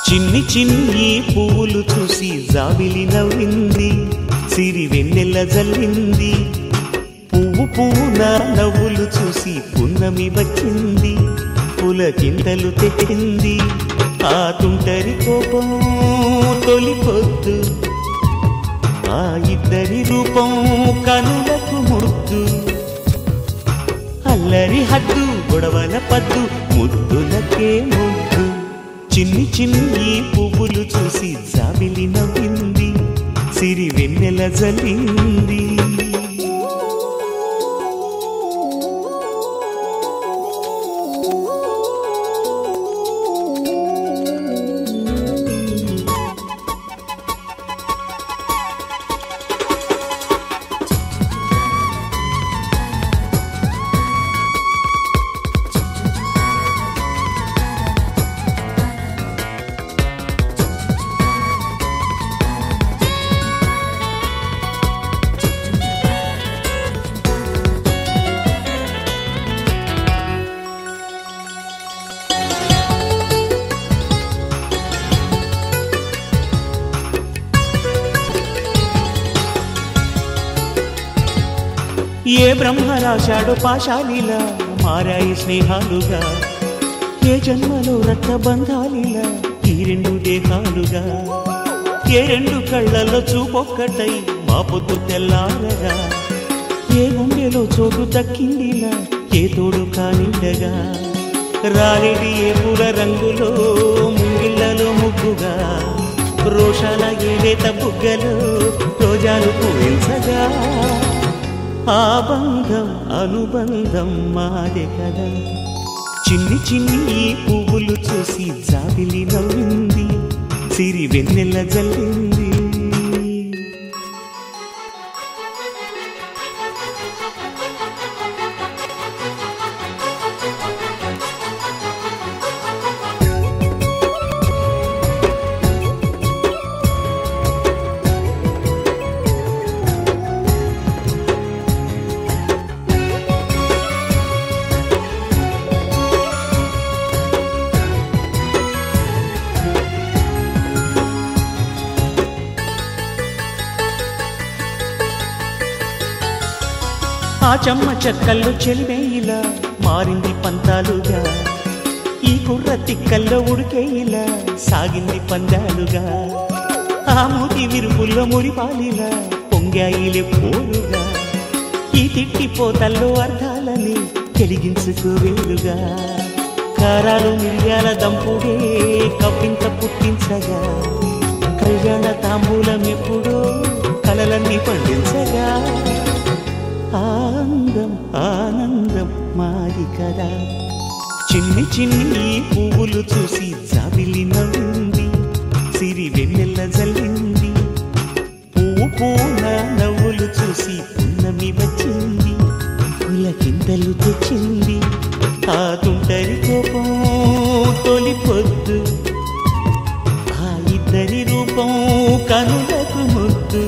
H: చిన్ని చిన్ని పువ్వులు చూసి జాబిలి నవ్వింది సిరి వెన్నెల జల్లింది పువ్వు పువ్వున నవ్వులు చూసి పున్నమి వచ్చింది పులకింతలు తెచ్చింది ఆ తుంటరి కోపం తొలి పొద్దు ఆ ఇద్దరి రూపం కనులకు ముద్దు అల్లరి హద్దు గొడవల పద్దు ముద్దులకే ముద్దు చిన్ని చిన్ని పువ్వులు చూసి జాబిలి నవ్వింది సిరి వెన్నెల జల్లింది ఏ బ్రహ్మ రాశాడో పాశాలిలా మారాయి స్నేహాలుగా ఏ జన్మలో రక్తబంధాలిలా ఈ రెండు దేహాలుగా ఏ రెండు కళ్ళల్లో చూపొక్కటై మా పొద్దు తెల్లారగా ఏ గుండెలో చోటు దక్కిందిలా ఏ తోడు కానిండగా రాలేది ఏ పూల రంగులో ముంగిళ్ళలో ముగ్గుగా రోషాల ఏలేత బుగ్గలో రోజాలు పూయించగా ఆ బంధం అనుబంధం మాదే కదా చిన్ని చిన్ని పువ్వులు చూసి జాబిలి నవ్వింది సిరి వెన్నెల జల్లింది ఆ చెమ్మ చెక్కల్లో చెలివేయిలా మారింది పంతాలుగా ఈ కుర్ర తిక్కల్లో ఉడికేయిలా సాగింది పందాలుగా ఆ మూతి విరుపుల్లో మురిపాలిలా పొంగాయిలే పోలుగా ఈ తిట్టిపోతల్లో అర్థాలని వెలిగించుకోవేలుగా కారాలు మిరియాల దంపుడే కవ్వింత పుట్టించగా కళ్యాణ తాంబూలం ఎప్పుడో కలలన్నీ పండించగా ఆనందం ఆనందం మాది కదా చిన్ని చిన్ని పువ్వులు చూసి జాబిలి నవ్వింది సిరి వెన్నెల జల్లింది పువ్వు పూన నవ్వులు చూసి పున్నమి వచ్చింది పులకింతలు తెచ్చింది ఆ తుంటరి కోపం తొలి పొద్దు ఆ ఇద్దరి రూపం కనులకు ముద్దు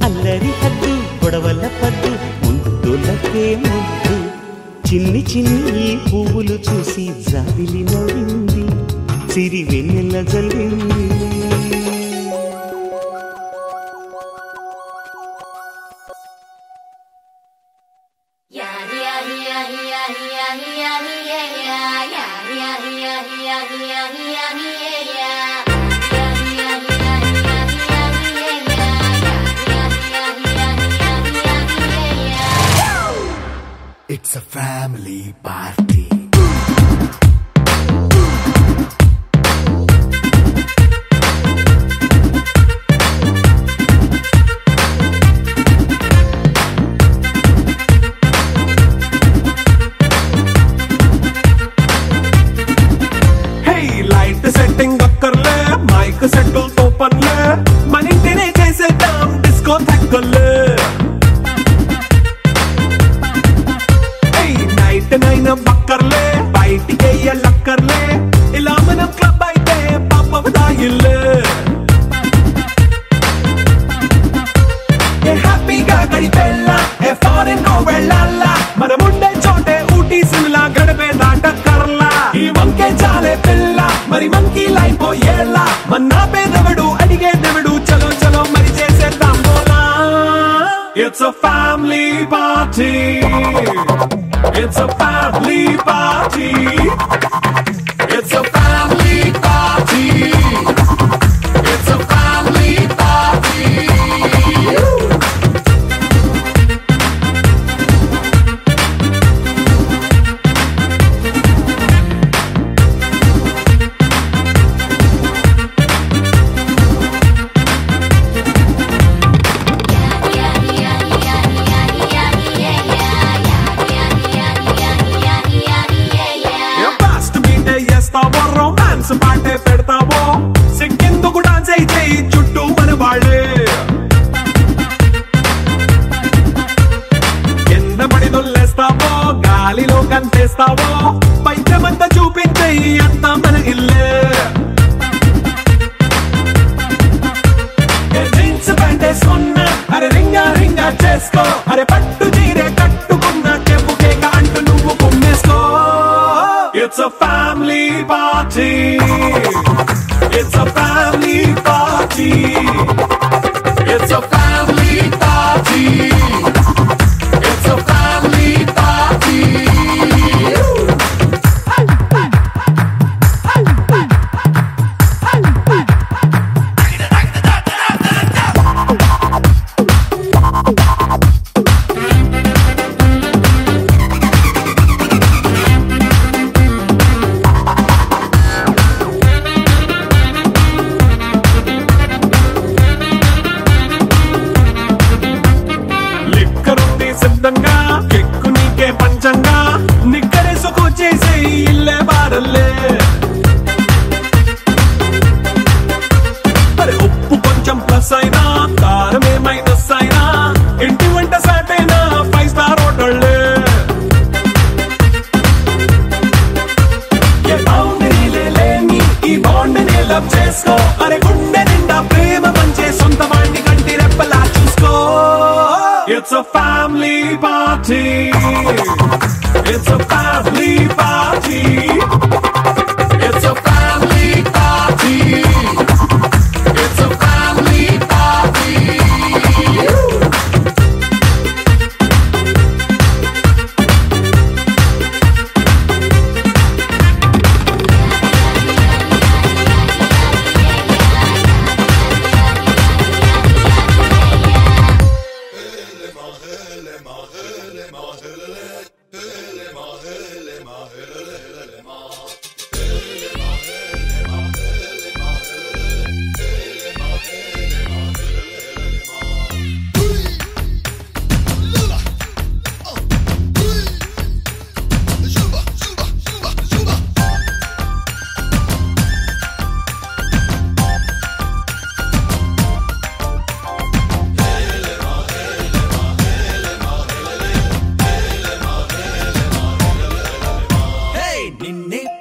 H: అల్లరి హద్దు గొడవల పద్దు ముద్దులకే ముద్దు చిన్ని చిన్ని పువ్వులు చూసి జాబిలి నవ్వింది సిరి వెన్నెల జల్లింది
G: It's a family party.
F: Hey, light setting akkarle, mic settle topanle, manintine chesedam disco thakkale. నైన బక్కర్లే బయటికి లక్కర్లే ఇలా మనం క్లబ్ అయితే పాప దాయిల్లే ఏ హ్యాపీగా గడిపెళ్ళ ఏ ఫారెన్ కో వెళ్ళాల మనముండే చోటే ఊటీ సిమ్లా గడిపే దాటక్కర్లా ఈ వంకే చాలే పిల్ల మరి మంకీ లైఫ్ ఏళ్ళ మన్నా పేదవడు అడిగే దేవుడు చలో చలో మరి చేసేద్దాం బోలా It's a family party. It's a family party. It's a family party. It's a family party. పాటే పెడతావో సిగ్గెందుకు డాన్స్ అయితే చుట్టూ మన వాళ్ళే కింద పడి దొల్లేస్తావో గాలిలో కంతేస్తావో పైత్యమంతా చూపించే అంతా మన ఇల్లే జీన్స్ ప్యాంటేసుకున్నా అరే రింగా రింగా చేసుకో అరే పట్టు చీరే కట్టుకున్నా చెప్పుకే అంటూ నువ్వు కుమ్మేసుకో It's a family party It's a family party It's a family party It's a family party సిద్ధంగా కెక్కు నీకే పంచంగా నిక్కరేసుకు చేసే ఇల్లే బారల్లే అరే ఉప్పు కొంచెం ప్లస్ అయినా కారమే మైనస్ అయినా ఇంటి వంట సాట్ అయినా 5 స్టార్ హోటళ్ళే ఏ బౌండరీలే లేని ఈ బాండ్ని లవ్ చేసుకో అరే గుండె నిండా ప్రేమ పంచే సొంత వాణ్ణి కంటి రెప్పలా చూసుకో It's a family party It's a family party It's a family party It's a family party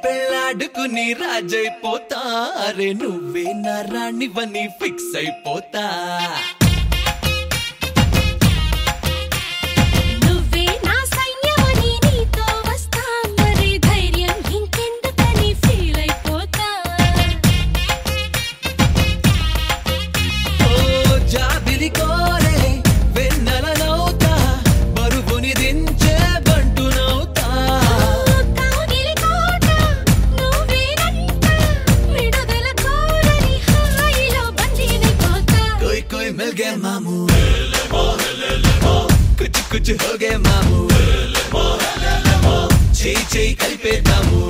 I: పెళ్ళాడుకుని రాజైపోతా అరే నువ్వే నా రాణివని ఫిక్స్ అయిపోతా
B: నువ్వే నా సైన్యమని నీతో వస్తా మరి ధైర్యం ఇంకెందుకని ఫీల్ అయిపోతా
I: ఓ జాబిలి కోరే వెన్నెలనవుతా బరువుని దించే బంటునవుతా
B: కాగిలి కోట నువ్వేనంట విడుదల కోరని హాయిలో బందీనైపోతా
I: कोई कोई मिल गए मामू कुछ कुछ हो गए मामू ची కలిపేద్దాము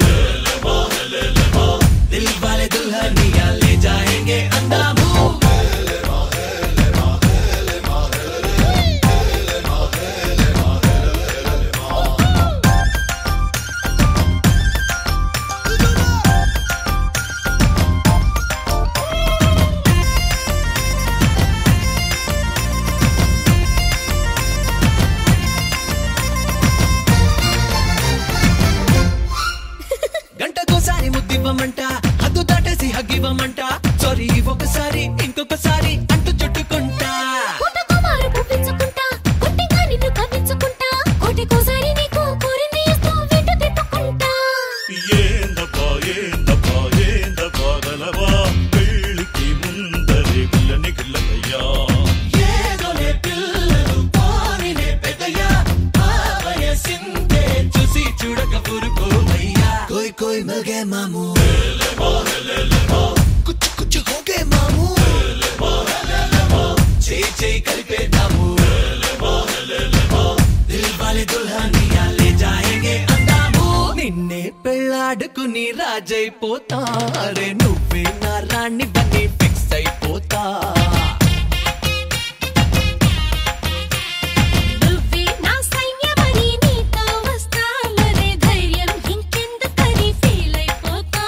I: दिल वाले दुल्हनिया ले जाएंगे अंदामू గంటకోసారి ముద్దివ్వమంట హద్దు దాటేసి హగ్గివ్వమంట సారీ ఒకసారి ఇంకొకసారి అంటూ చుట్టుకుంటా
B: పుట్టకుమారు పుట్టించుకుంటా కొట్టిగా నిన్ను కవ్వించుకుంటా కోటికోసారి నీకు కోరింది ఇస్తూ వెంట తిప్పుకుంటా
A: ఏందబ్బా ఏందబ్బా ఏందబ్బా గలవా పెళ్ళికి ముందరే గుల్లని గుల్లయ్యా
I: ఏదోలే పిల్లలు పోనిలే పెద్దయ్యా ఆ వయసిందే చూసి చూడక పురుకోవయ్యా कोई कोई मिल गए मामू कुछ कुछ हो गए मामू ची కలిపేద్దాము दिल वाले दुल्हनिया ले जाएंगे अंदामू నిన్నే పెళ్ళాడుకుని రాజైపోతా అరే నువ్వే నా రాణి బని ఫిక్స్ అయిపోతా
B: నువ్వే నా సైన్యమని నీతో వస్తా మరి ధైర్యం ఇంకెందుకని ఫీల్ అయిపోతా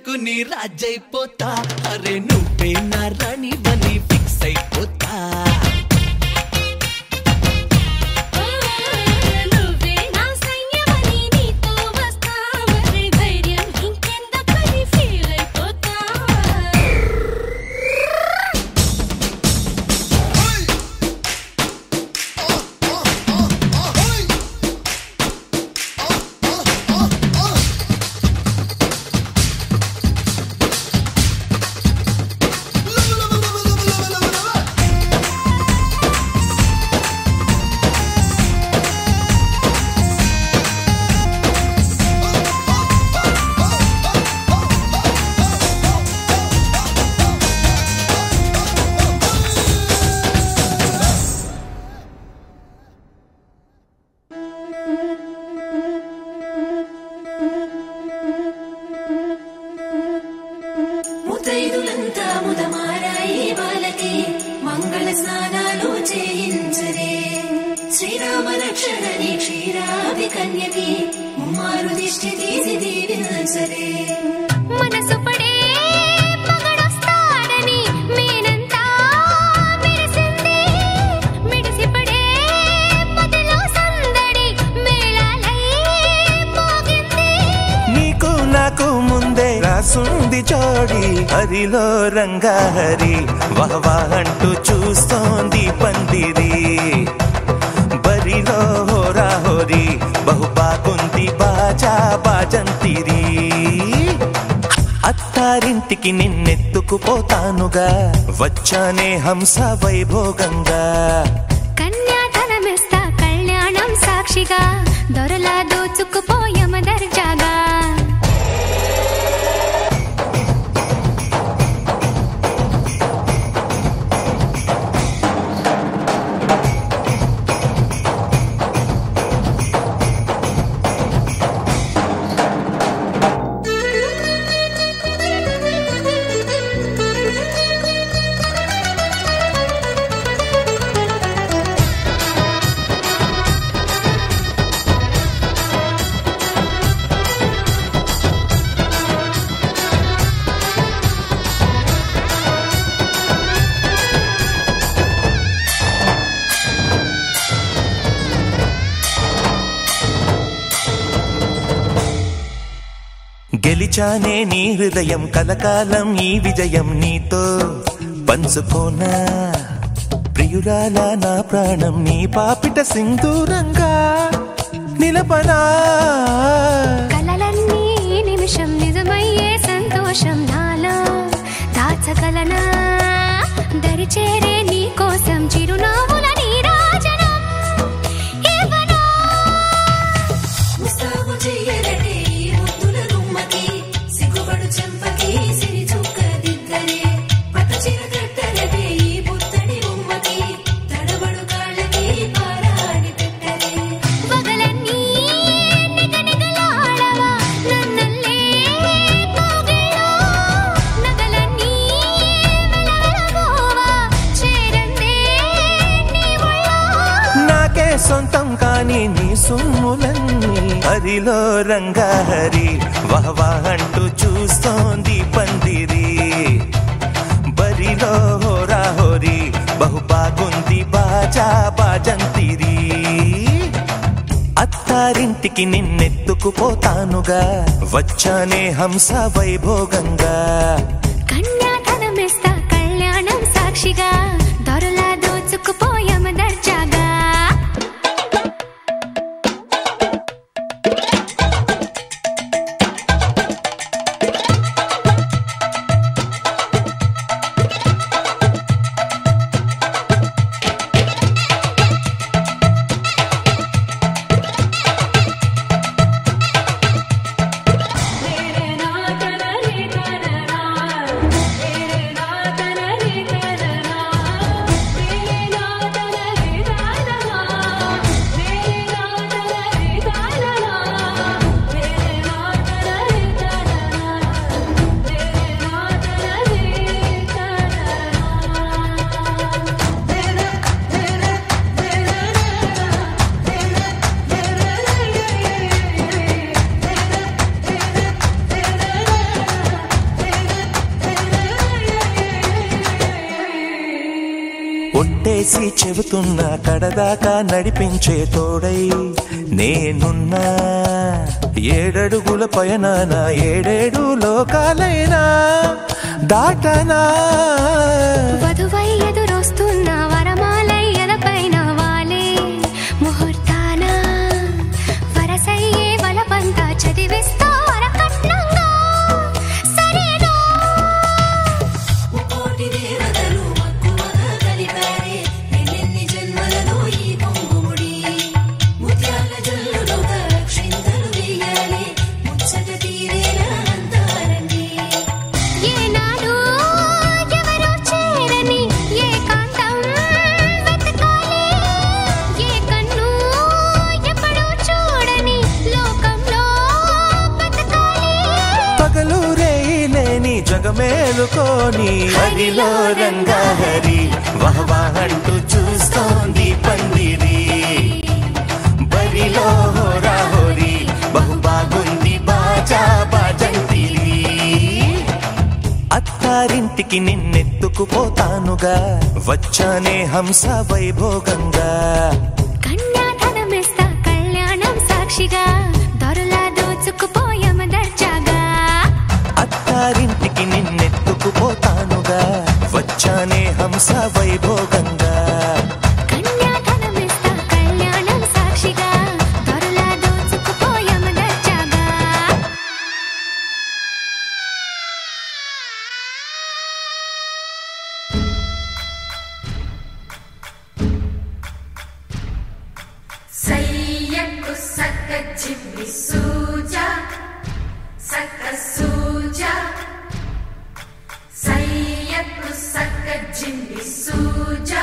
K: పట్టుకుని రాజైపోతా అరే నువ్వే నా రాణి బని ఫిక్స్ అయిపోతా
B: నువ్వే నా సైన్యమని నీతో వస్తా మరి ధైర్యం ఇంకెందుకని ఫీల్ అయిపోతా
L: ముతైదులంతా ముదమారాయి వాళ్ళకి మంగళ స్నానాలు చేయించరే శ్రీరామ రక్షణని క్షీరాది కన్యకి ముమ్మారు దిష్టి తీసి దీవించరే
B: మనసు పడే మగడొస్తాడని మేనంతా మెరిసింది మిడిసి పడే మదిలో సందడి మేళాలై మోగింది
M: నీకు నాకు ముందే రాసుంది జోడి హరిలో రంగా హరి వహవా అంటూ చూస్తోంది పందిరి బరిలో హోరా హోరి బహు బాగుంది బాజా బాజంతిరి అత్తారింటికి నిన్నెత్తుకుపోతానుగా వచ్చానే హంస వైభోగంగా
B: కన్యాధనమిస్తా కళ్యాణం సాక్షిగా దొరలా దోచుకుపోయమ దర్జాగా
M: గెలిచానే నీ హృదయం కలకాలం ఈ విజయం నీతో పంచుకోనా ప్రియురాలా నా ప్రాణం నీ పాపిట సింధూరంగా నిలపనా
B: కలలన్నీ నిమిషం నిజమయ్యే సంతోషం నాలో దాచగలనా దరిచేరే నీ కోసం చిరునవ్వుల నీరాజనం ఇవ్వనా
L: ముస్తాబు చెయ్యరటే ఈ ముద్దుల గుమ్మకి సిగ్గుపడు చెంపకి సిరి చుక్క దిద్దరే పట్టు చీర కట్టరటే ఈ పుత్తడి బొమ్మకి తడబడు కాళ్ళకి పారాడి పెట్టరే
B: పగలన్నీ నిగనిగలాడవా నన్నల్లే కోగిలో నగలన్నీ వెలవెలబోవా చేరందే నీ ఒళ్ళో
M: నాకే సొంతం కాని నీ సుమ్ములన్నీ హరిలో రంగా హరి వహవా అంటూ చూస్తోంది పందిరి బరిలో హోరా హోరి బహు బాగుంది బాజా బాజంతిరి అత్తారింటికి నిన్నెత్తుకుపోతానుగా వచ్చానే హంస వైభోగంగా
B: కన్యాధనమిస్తా కళ్యాణం సాక్షిగా దొరలా దోచుకుపోయమ దర్జాగా
L: నా
M: చేసి చెబుతున్నా కడదాకా నడిపించే తోడై నేనున్నా. 7 అడుగుల పయనాన 7 లోకాలైనా దాటనా.
B: వధువై ఎదురొస్తున్న వరమాలై ఎలపైన వాలే ముహూర్తాన వరసయ్యే వలపంతా చదివిస్తా వరకట్నంగా సరేనా.
L: కోటి దేవతలు మక్కువగా కలిపారే ఎన్నెన్ని జన్మలలో ఈ పొంగుముడి ముత్యాల జల్లులుగా క్షింతలు వేయాలి ముచ్చట తీరేలా అంతారండి.
B: ఏనాడు ఎవరో చేరని ఏకాంతం వెతకాలి. ఏ కన్ను ఎప్పుడూ చూడని లోకంలో బతకాలి.
M: పగలు రేయిలేని జగమేలుకోని హరిలో రంగాహరి వహవాహంటూ చూస్తోంది పందిరి. బరిలో హోరాహోరి బహు బాగుంది బాజా బాజంతిరి. అత్తారింటికి నిన్నెత్తుకుపోతానుగా వచ్చానే హంస వైభోగంగా.
B: కన్యాధనమిస్తా కళ్యాణం సాక్షిగా దొరలా దోచుకుపోయామ దర్జాగా.
M: అత్తారింటికి నిన్నెత్తుకుపోతానుగా వచ్చానే హంస వైభోగంగా.
B: కన్యాధనమిస్తా కళ్యాణం సాక్షిగా దొరలా దోచుకుపోయామ దర్జాగా.
J: సయ్యకు సక్క చిమ్మి సూజా సక్క సూజా సయ్యకు సక్క జిమ్మి సూజా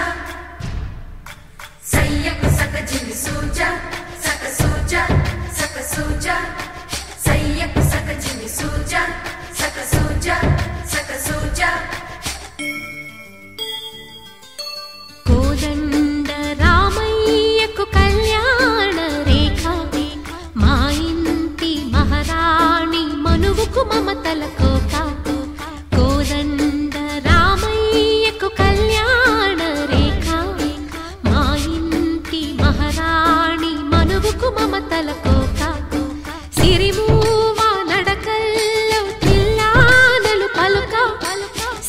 J: సయ్యకు సక్క జిమ్మి సూజా సక్క సూజా సక్క సూజా సయ్యకు సక్క జిమ్మి సూజా సక్క సూజా సక్క సూజా.
B: కోదండ రామయ్యకు కళ్యాణ రేఖ మా ఇంటి మహారాణి మనువుకు మమతల కోక. కోదండ రామయ్యకు కళ్యాణ రేఖ మా ఇంటి మహారాణి మనువుకు మమతల కోక. సిరిమూవ నడకల్లో తిల్లానలు పలుక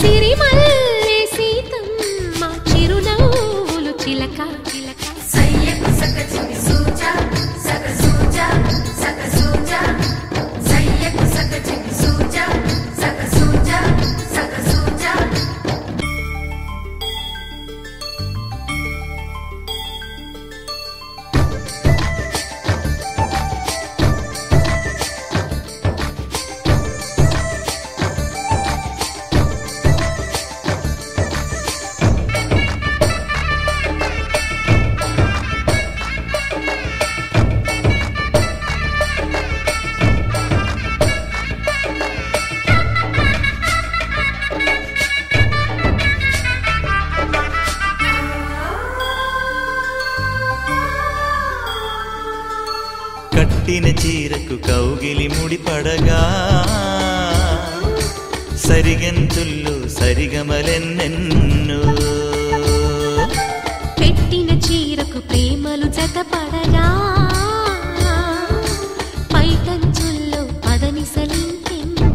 B: సిరిమల్లె సీతమ్మ చిరునవ్వులు చిలక.
J: సయ్యకు సక్క జిమ్మి సూజా సక్క సూజా సక్క సూజా సయ్యకు సక్క జిమ్మి సూజా సక్క సూజా సక్క సూజా.
C: కట్టిన చీరకు కౌగిలి ముడిపడగా సరిగంతుల్లో సరిగమలెన్నెన్నో.
B: పెట్టిన చీరకు ప్రేమలు జతపడగా పైకంచుల్లో పదనిసలింకెన్నో.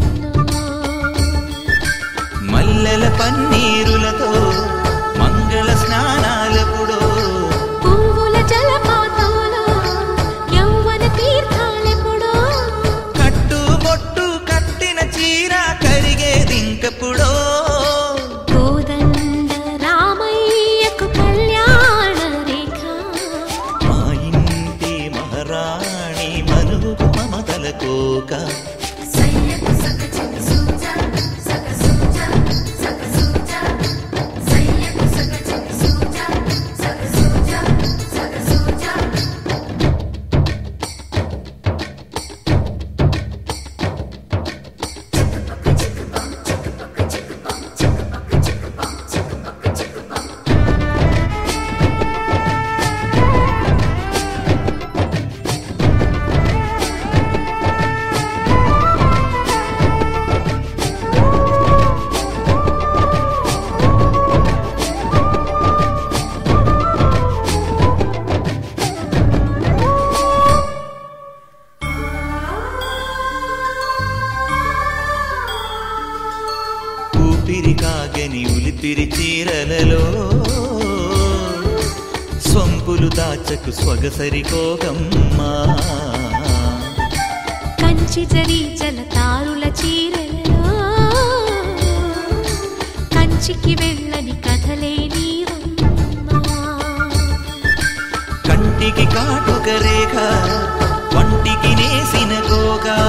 C: మల్లెల పన్నీరులతో మంగళ స్నానాలెప్పుడో.
B: పువ్వుల జలపాతంలో యౌవన తీర్థాలెప్పుడో.
C: కట్టుబొట్టు కట్టిన చీర కరిగేదింకప్పుడో.
B: కోదండ రామయ్యకు కళ్యాణ రేఖ
C: మా ఇంటి మహారాణి మనువుకు మమతల కోక.
J: సయ్యకు సక్క జిమ్మి సూజా సక్క సూజా సక్క సూజా సయ్యకు సక్క జిమ్మి సూజా సక్క సూజా సక్క సూజా.
B: కోదండ
M: చింపిరి చీరలలో స్వంపులు దాచకు స్వగసరికోగమ్మా
B: కంచి జరి జలతారుల చీరలలో కంచికి వెళ్ళని కథలే నీవమ్మా
M: కంటికి కాటుక రేఖ వంటికి నేసిన గోగా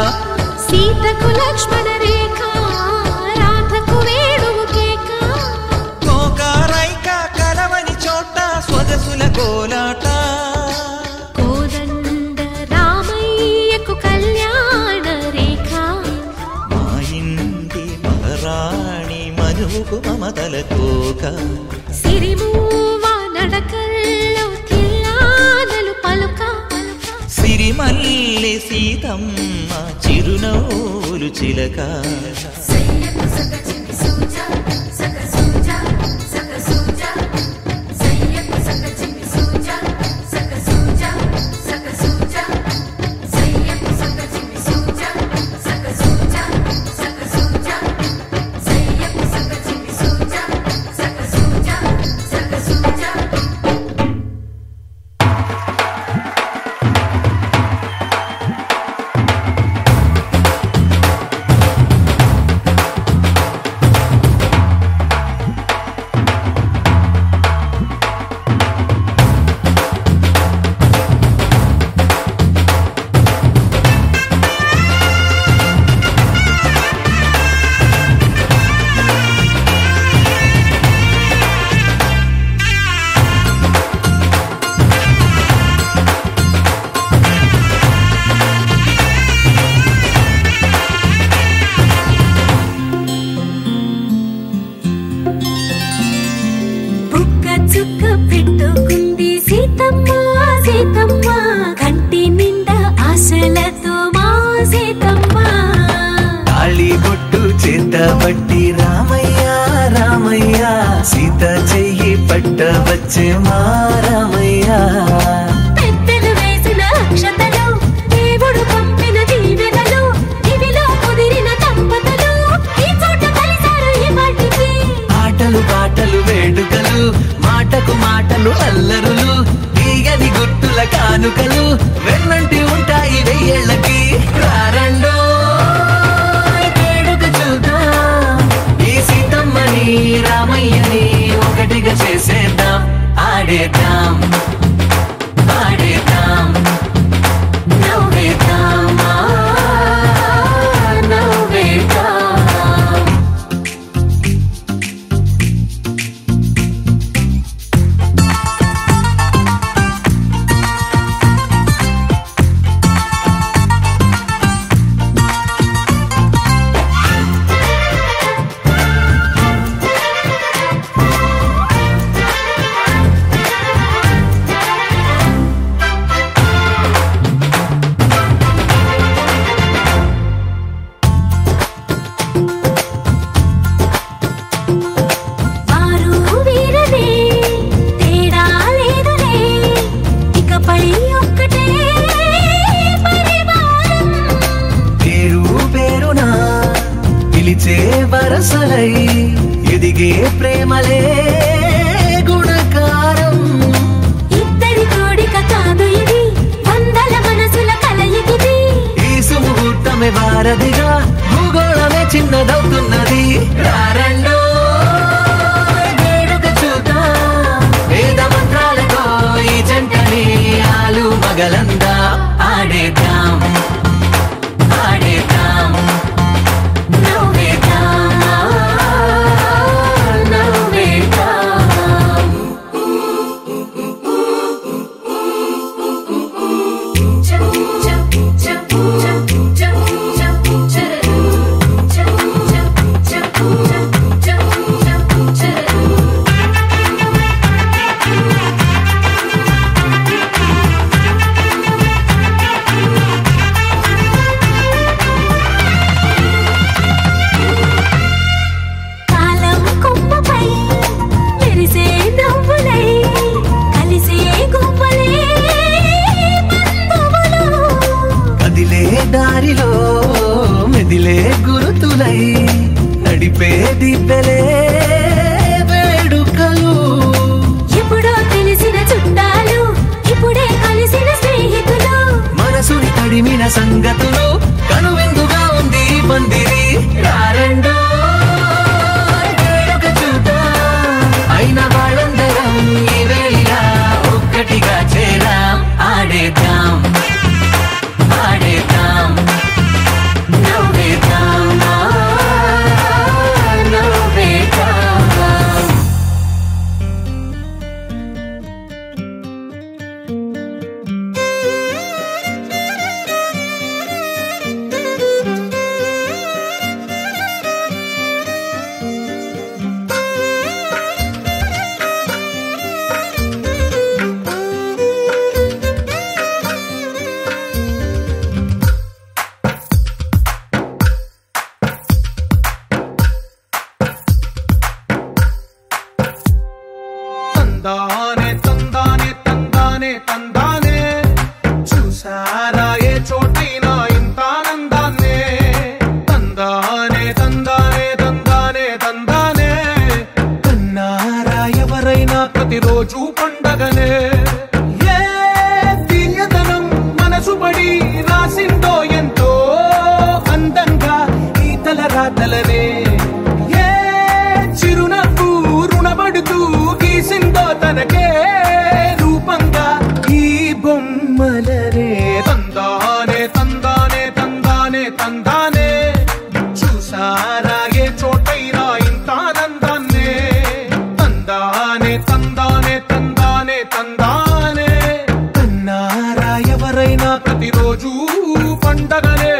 B: సీతకు లక్ష్మణ రేఖ రాధకు వేణువు కేక
M: గోకారైక కలవని చోట స్వగసుల కోలాట
B: కోదండ రామయ్యకు కళ్యాణ రేఖ
M: మా ఇంటి మహారాణి మనువుకు మమతల కోక
B: సిరిమూవ నడకల్లో తిల్లానలు పలుక
M: సిరిమల్లె సీతమ్మ చిరునవ్వులు చిలక
N: పట్టి రామయ్య రామయ్య సీత చెయ్యి పట్ట వచ్చే మా రామయ్య
B: పెద్దలు వేసిన అక్షతలు దేవుడు పంపిన దీవెనలు ఇవిలో కుదిరిన దంపతులు ఈ చోట కలిసారు ఈ వాటికి
N: ఆటలు పాటలు వేడుకలు మాటకు మాటలు అల్లరులు తీయని గుట్టుల కానుకలు వెన్నంటి ఉంటాయి వెయ్యేళ్ళకి రారండో రామయ్యని ఒకటిగా చేసేద్దాం ఆడేద్దాం ఆడేద్దాం నవ్వేద్దాం నవ్వేద్దాం వరసలై ఎదిగే ప్రేమలే గుణకారం
B: ఇద్దరి కోడిక కాదు ఇది వందల మనసుల కలయికిది
N: ఈ సుముహూర్తమే వారధిగా భూగోళమే చిన్నదవుతున్నది రారండో వేడుక చూద్దాం వేద మంత్రాలతో ఈ జంటని ఆలు మగలందా ఆడేద్దాం ఆడేద్దాం దారిలో మెదిలే గురుతులై నడిపే దిబ్బెలే సంగతులు కనువిందుగా ఉంది ఈ పందిరి రారండో వేడుక చూద్దాం అయిన వాళ్ళందరం ఈ వేళ ఒక్కటిగా చేరాం ఆడేద్దాం ఆడేద్దాం నవ్వేద్దాం నవ్వేద్దాం
F: తందానే తందానే తందానే తందానే చూసారా ఏ చోటైనా ఇంత ఆనందాన్నే తందానే తందానే తందానే తందానే కన్నారా ఎవరైనా ప్రతిరోజు పండగనే ఏ తీయదనం మనసు పడి రాసిందో ఎంతో అందంగా ఈ తలరాతలనే ఏ చిరునవ్వు రుణపడుతూ గీసిందో తనకే రూపంగా ఈ బొమ్మలనే తందానే తందానే తందానే తందానే చూసారా ఏ చోటైనా ఇంత ఆనందాన్నే తందానే తందానే తందానే తందానే కన్నారా ఎవరైనా ప్రతిరోజు పండగనే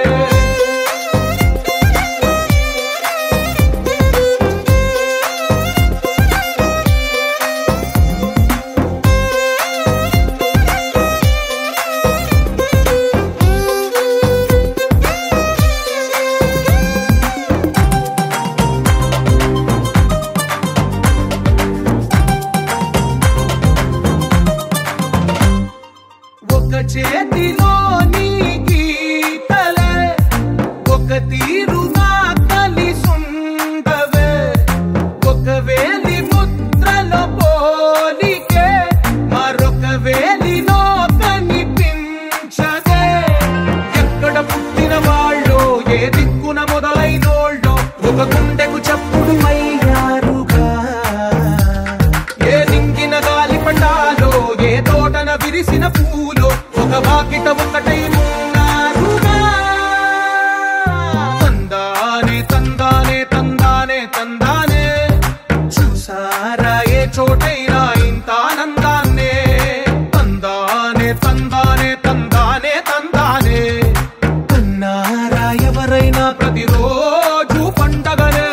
F: ఒక చేతిలో నీ గీతలే ఒక తీరుగా కలిసుండవే ఒక వేలి ముద్రలో పోలికే మరొక వేలిలో కనిపించదే ఎక్కడ పుట్టిన వాళ్ళో ఏ దిక్కున మొదలైనోళ్ళో ఒక గుండెకు చప్పుడు అయ్యారుగా ఏ దింగిన గాలి పండాలో ఏ తోటన విరిసిన పూలో ఒక వాకిట ఒకటై ఉన్నారుగా తందానే తందానే తందానే తందానే చూసారా ఏ చోటైనా ఇంత ఆనందాన్నే తందానే తందానే తందానే తందానే కన్నారా ఎవరైనా ప్రతిరోజు పండగనే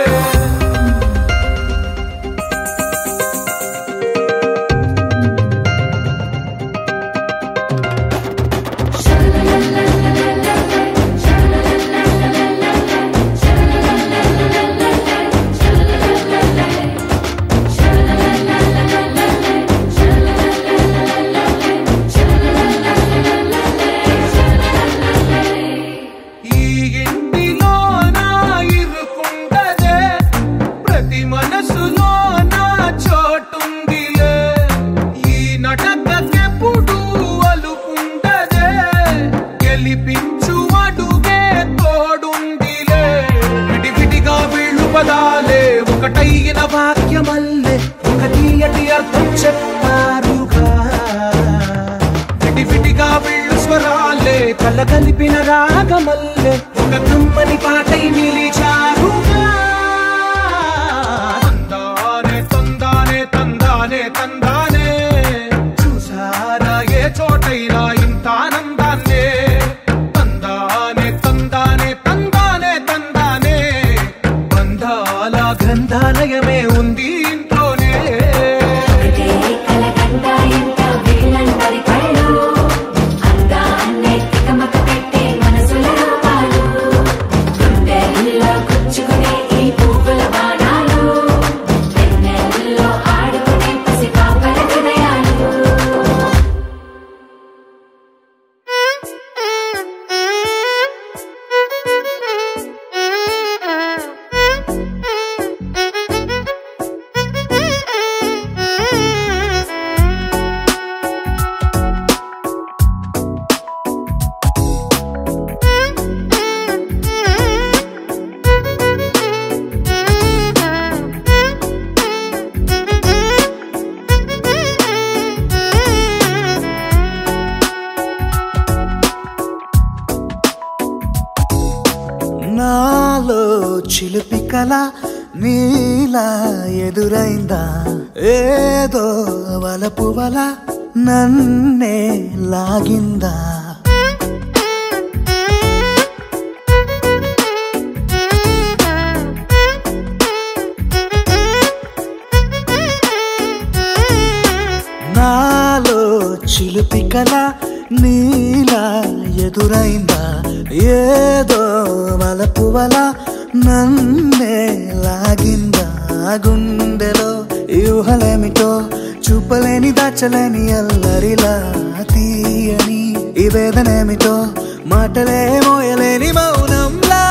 F: ఈ ఇంటిలో నా ఇరుకుండదే ప్రతి మనసులో నా చోటుందిలే ఈ నటకెప్పుడు అలుకుండదే గెలిపించు అడుగే తోడుందిలే విడివిడిగా వీళ్ళు పదాలే ఒకటైన వాక్యమల్లే ఒక తీయటి అర్థం చెప్పారుగా విడివిడిగా వీళ్ళు స్వరాలే కల కలిపిన రాగమల్లే ఒక కమ్మని పాటై నిలిచారుగా తందానే తందానే తందానే తందానే చూసారా ఏ చోటైనా ఇంత ఆనందాన్నే తందానే తందానే తందానే తందానే బంధాల గ్రంథాలయమే ఉంది ఇంట్లోనే
L: కలకండ ఇంత వీళ్ళందరి కళ్ళు అందాన్నే తికమక పెట్టే మనసుల రూపాలు
O: నాలో చిలిపి కల నీలా ఎదురైందా ఏదో వలపు వల నన్నే లాగిందా నాలో చిలిపి కల నీలా ఎదురైందా ఏదో వలపు వల నన్నే లాగిందా గుండెలో ఊహలేమిటో చూపలేని దాచలేని అల్లరిలా తీయని ఈ వేదనేమిటో మాటలే మోయలేని మౌనంలా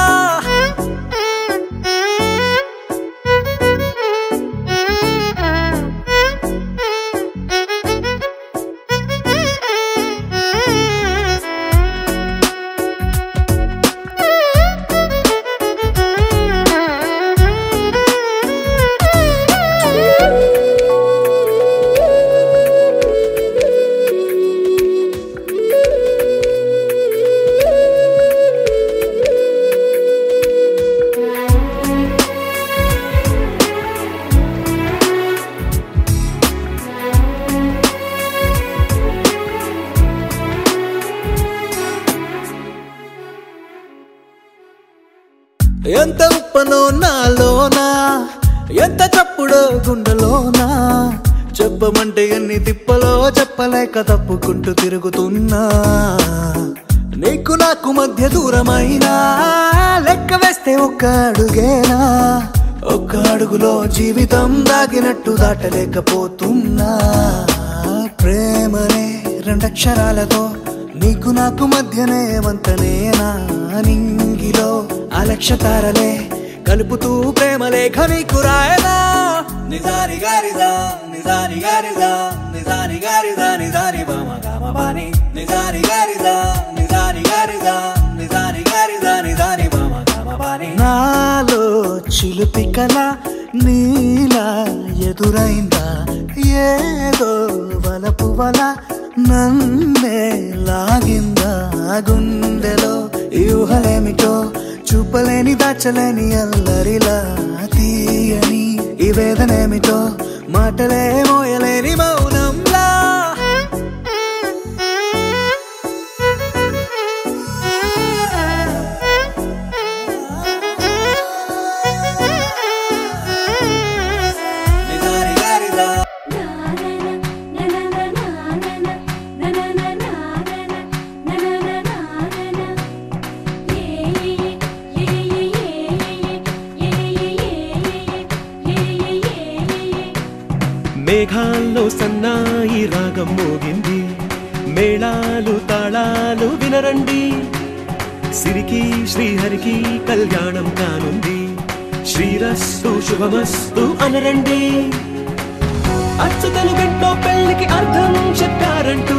O: ఎంత ఉప్పనో నాలోనా ఎంత చప్పుడో గుండెలోనా చెప్పమంటే ఎన్ని తిప్పలో చెప్పలేక తప్పుకుంటూ తిరుగుతున్నా నీకు నాకు మధ్య దూరమైనా లెక్క వేస్తే ఒక్క అడుగేనా ఒక్క అడుగులో జీవితం దాగినట్టు దాటలేకపోతున్నా ప్రేమనే రెండక్షరాలతో నీకు నాకు మధ్యనే వంతనేనా నింగిలో అలక్షతారలే కలుపుతూ ప్రేమ లేఖ నీకు రాయనా నిజాని గారిదా నిజాని గారిదా నిజాని గారిదా నిజాని బామ గామ బాని నిజాని గారిదా నిజాని గారిదా నిజాని గారిదా నిజాని బామ గామ బాని నాలో చిలిపి కల నీలా ఎదురైందా ఏదో వలపు వల నన్నే లాగిందా గుండెలో ఊహలేమిటో చూపలేని దాచలేని అల్లరిలా తీయని ఈ వేదనేమిటో మాటలే మోయలేని మౌనంలా
F: మేఘాల్లో సన్నాయి రాగం మోగింది మేళాలు తాళాలు వినరండి సిరికి శ్రీహరికి కళ్యాణం కానుంది శ్రీరస్తు శుభమస్తు అనరండి అచ్చతలు గంటో పెళ్లికి అర్థం చెప్పారంటూ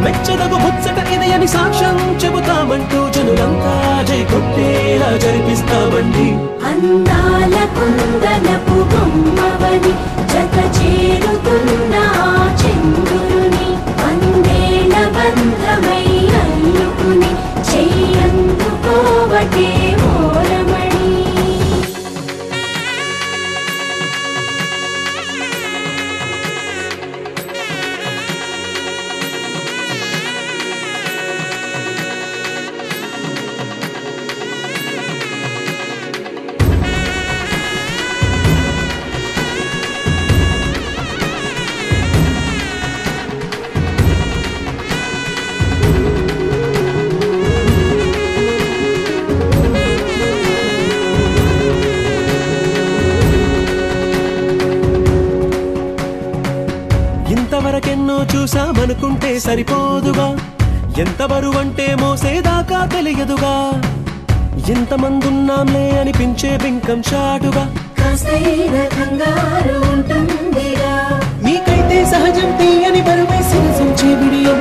F: మెచ్చదగు ముచ్చట ఇది అని సాక్ష్యం చెబుతామంటూ జనులంతా జై కొట్టేలా జరిపిస్తామండి
B: అందాల కుందనపు బొమ్మవని జత చేరుతున్న చంద్రుని వందేల బంధమై అల్లుకుని చెయ్యందుకోవటే మోరమణి
F: ఇంతవరకెన్నో చూసామనుకుంటే సరిపోదుగా ఎంత బరువంటే మోసేదాకా తెలియదుగా ఎంతమందున్నాంలే అనిపించే బింకం చాటుగా మీకైతే సహజం తీయని బరువే సిరసించే విడియం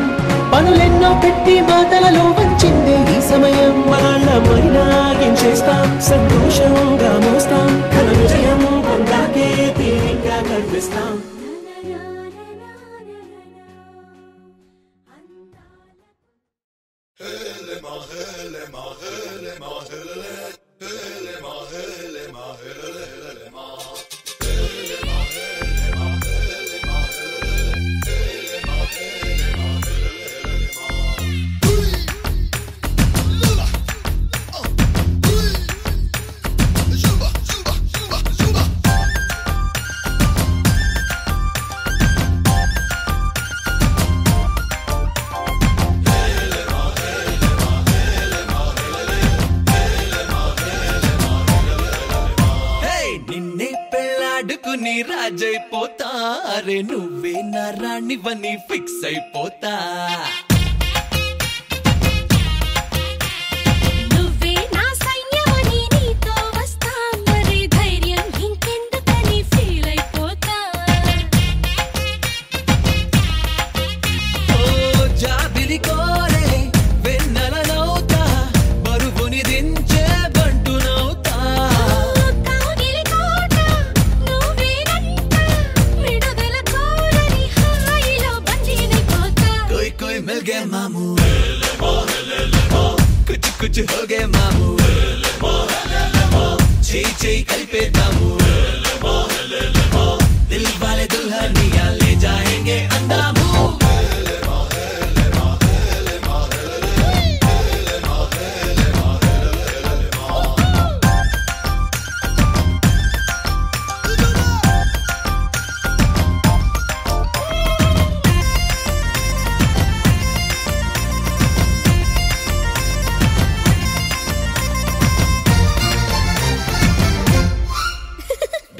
F: పనులెన్నో పెట్టి మాటలలో వంచిందే ఈ సమయం వాళ్ళమైనా ఏం చేస్తాం సంతోషంగా మోస్తాం ఘన విజయం పొందాకే తీరిగ్గా కనిపిస్తాం
K: పెళ్ళాడుకుని రాజైపోతా అరే నువ్వే నా రాణివని ఫిక్స్ అయిపోతా
B: నువ్వే నా సైన్యమని నీతో వస్తా మరి ధైర్యం ఇంకెందుకని ఫీల్ అయిపోతా
K: ఓ జాబిలి కోరే వెన్నెలనవుతా బరువుని దించే బంటునవుతా
B: కాగిలి కోట నువ్వేనంట విడుదల కోరని హాయిలో బందీనైపోతా
K: कोई कोई मिल गए मामू कुछ कुछ हो गए मामू చేయి కలిపేద్దాము దిల్ వాలే దుల్హనియా లే జాయేంగే అందాము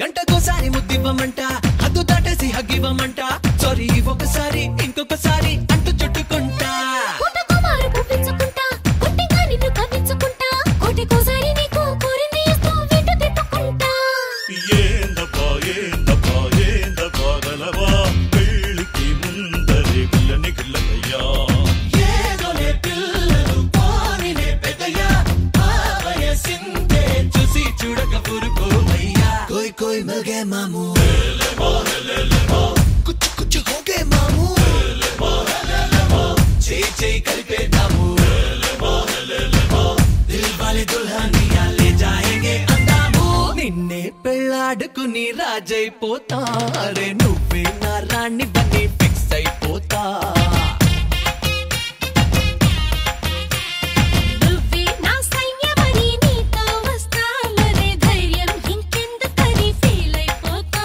K: గంటకోసారి ముద్దివ్వమంట హద్దు దాటేసి హగ్గివ్వమంట సారీ ఒకసారి ఇంకొకసారి అంటూ చుట్టుకుంటా
B: పుట్టకుమారు పుట్టించుకుంటా పుట్టిగా నిన్ను కవ్వించుకుంటా కోటికోసారి నీకు కోరింది ఇస్తూ వెంట తిప్పుకుంటా
A: ఏందబ్బా ఏందబ్బా ఏందబ్బా గలవా పెళ్ళికి ముందరే పిల్లని గిల్లయ్యా
K: ఏదోలే పిల్లలు పోనినే పెద్దయ్యా ఆ వయసిందే చూసి చూడక ఊరుకోవయ్యా कोई कोई मिल गए मामू कुछ कुछ हो गए मामू చేయి కలిపేద్దాము దిల్ వాలే దుల్హనియా లే జాయేంగే అందాము నిన్నే పెళ్ళాడుకుని రాజైపోతా అరే నువ్వే నా రాణి బని ఫిక్స్ అయిపోతా
B: నువ్వే నా సైన్యమని నీతో వస్తా మరి ధైర్యం ఇంకెందుకని ఫీల్ అయిపోతా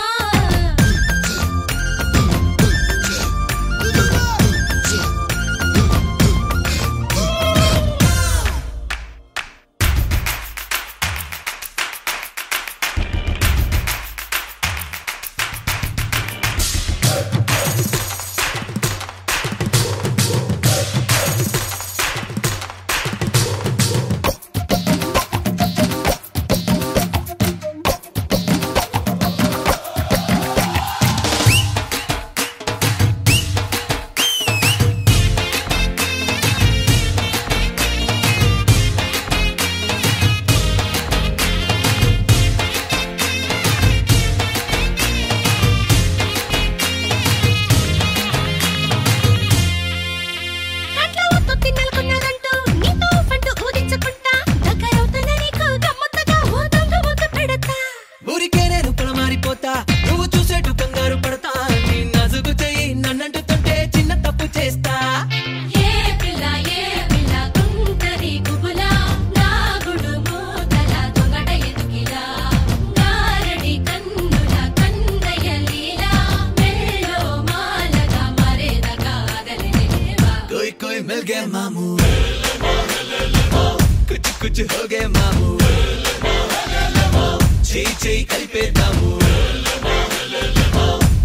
B: అట్లా ఒత్తు తిన్నెలకున్నదంటూ నీతో పంటూ ఊదించుకుంటా దగ్గరవుతున్న నీకు గమ్మత్తగా ఓ దొంగ ముద్దు పెడతా
K: ఊరికే నేను పొలమారిపోతా నువ్వు చూసేటు కంగారు పడతా నీ నజుగు చెయ్యి నన్నంటుతుంటే చిన్న తప్పు చేస్తా
B: ఏ పిల్ల గుంటరి గుబులా నా గుడు మూతల దొంగట ఎదుకిలా గారడి కన్నుల కందయ్య లీలా మెల్లో మాలగా మరేదగా ఆగలేవా
K: कोई कोई मिल गए मामू कुछ कुछ हो गए मामू చేయి కలిపేద్దాము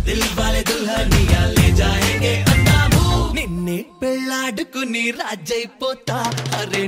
K: దిల్ వాలే దుల్హనియా లే జాయేంగే అందాము నిన్నే పెళ్ళాడుకుని రాజైపోతా అరే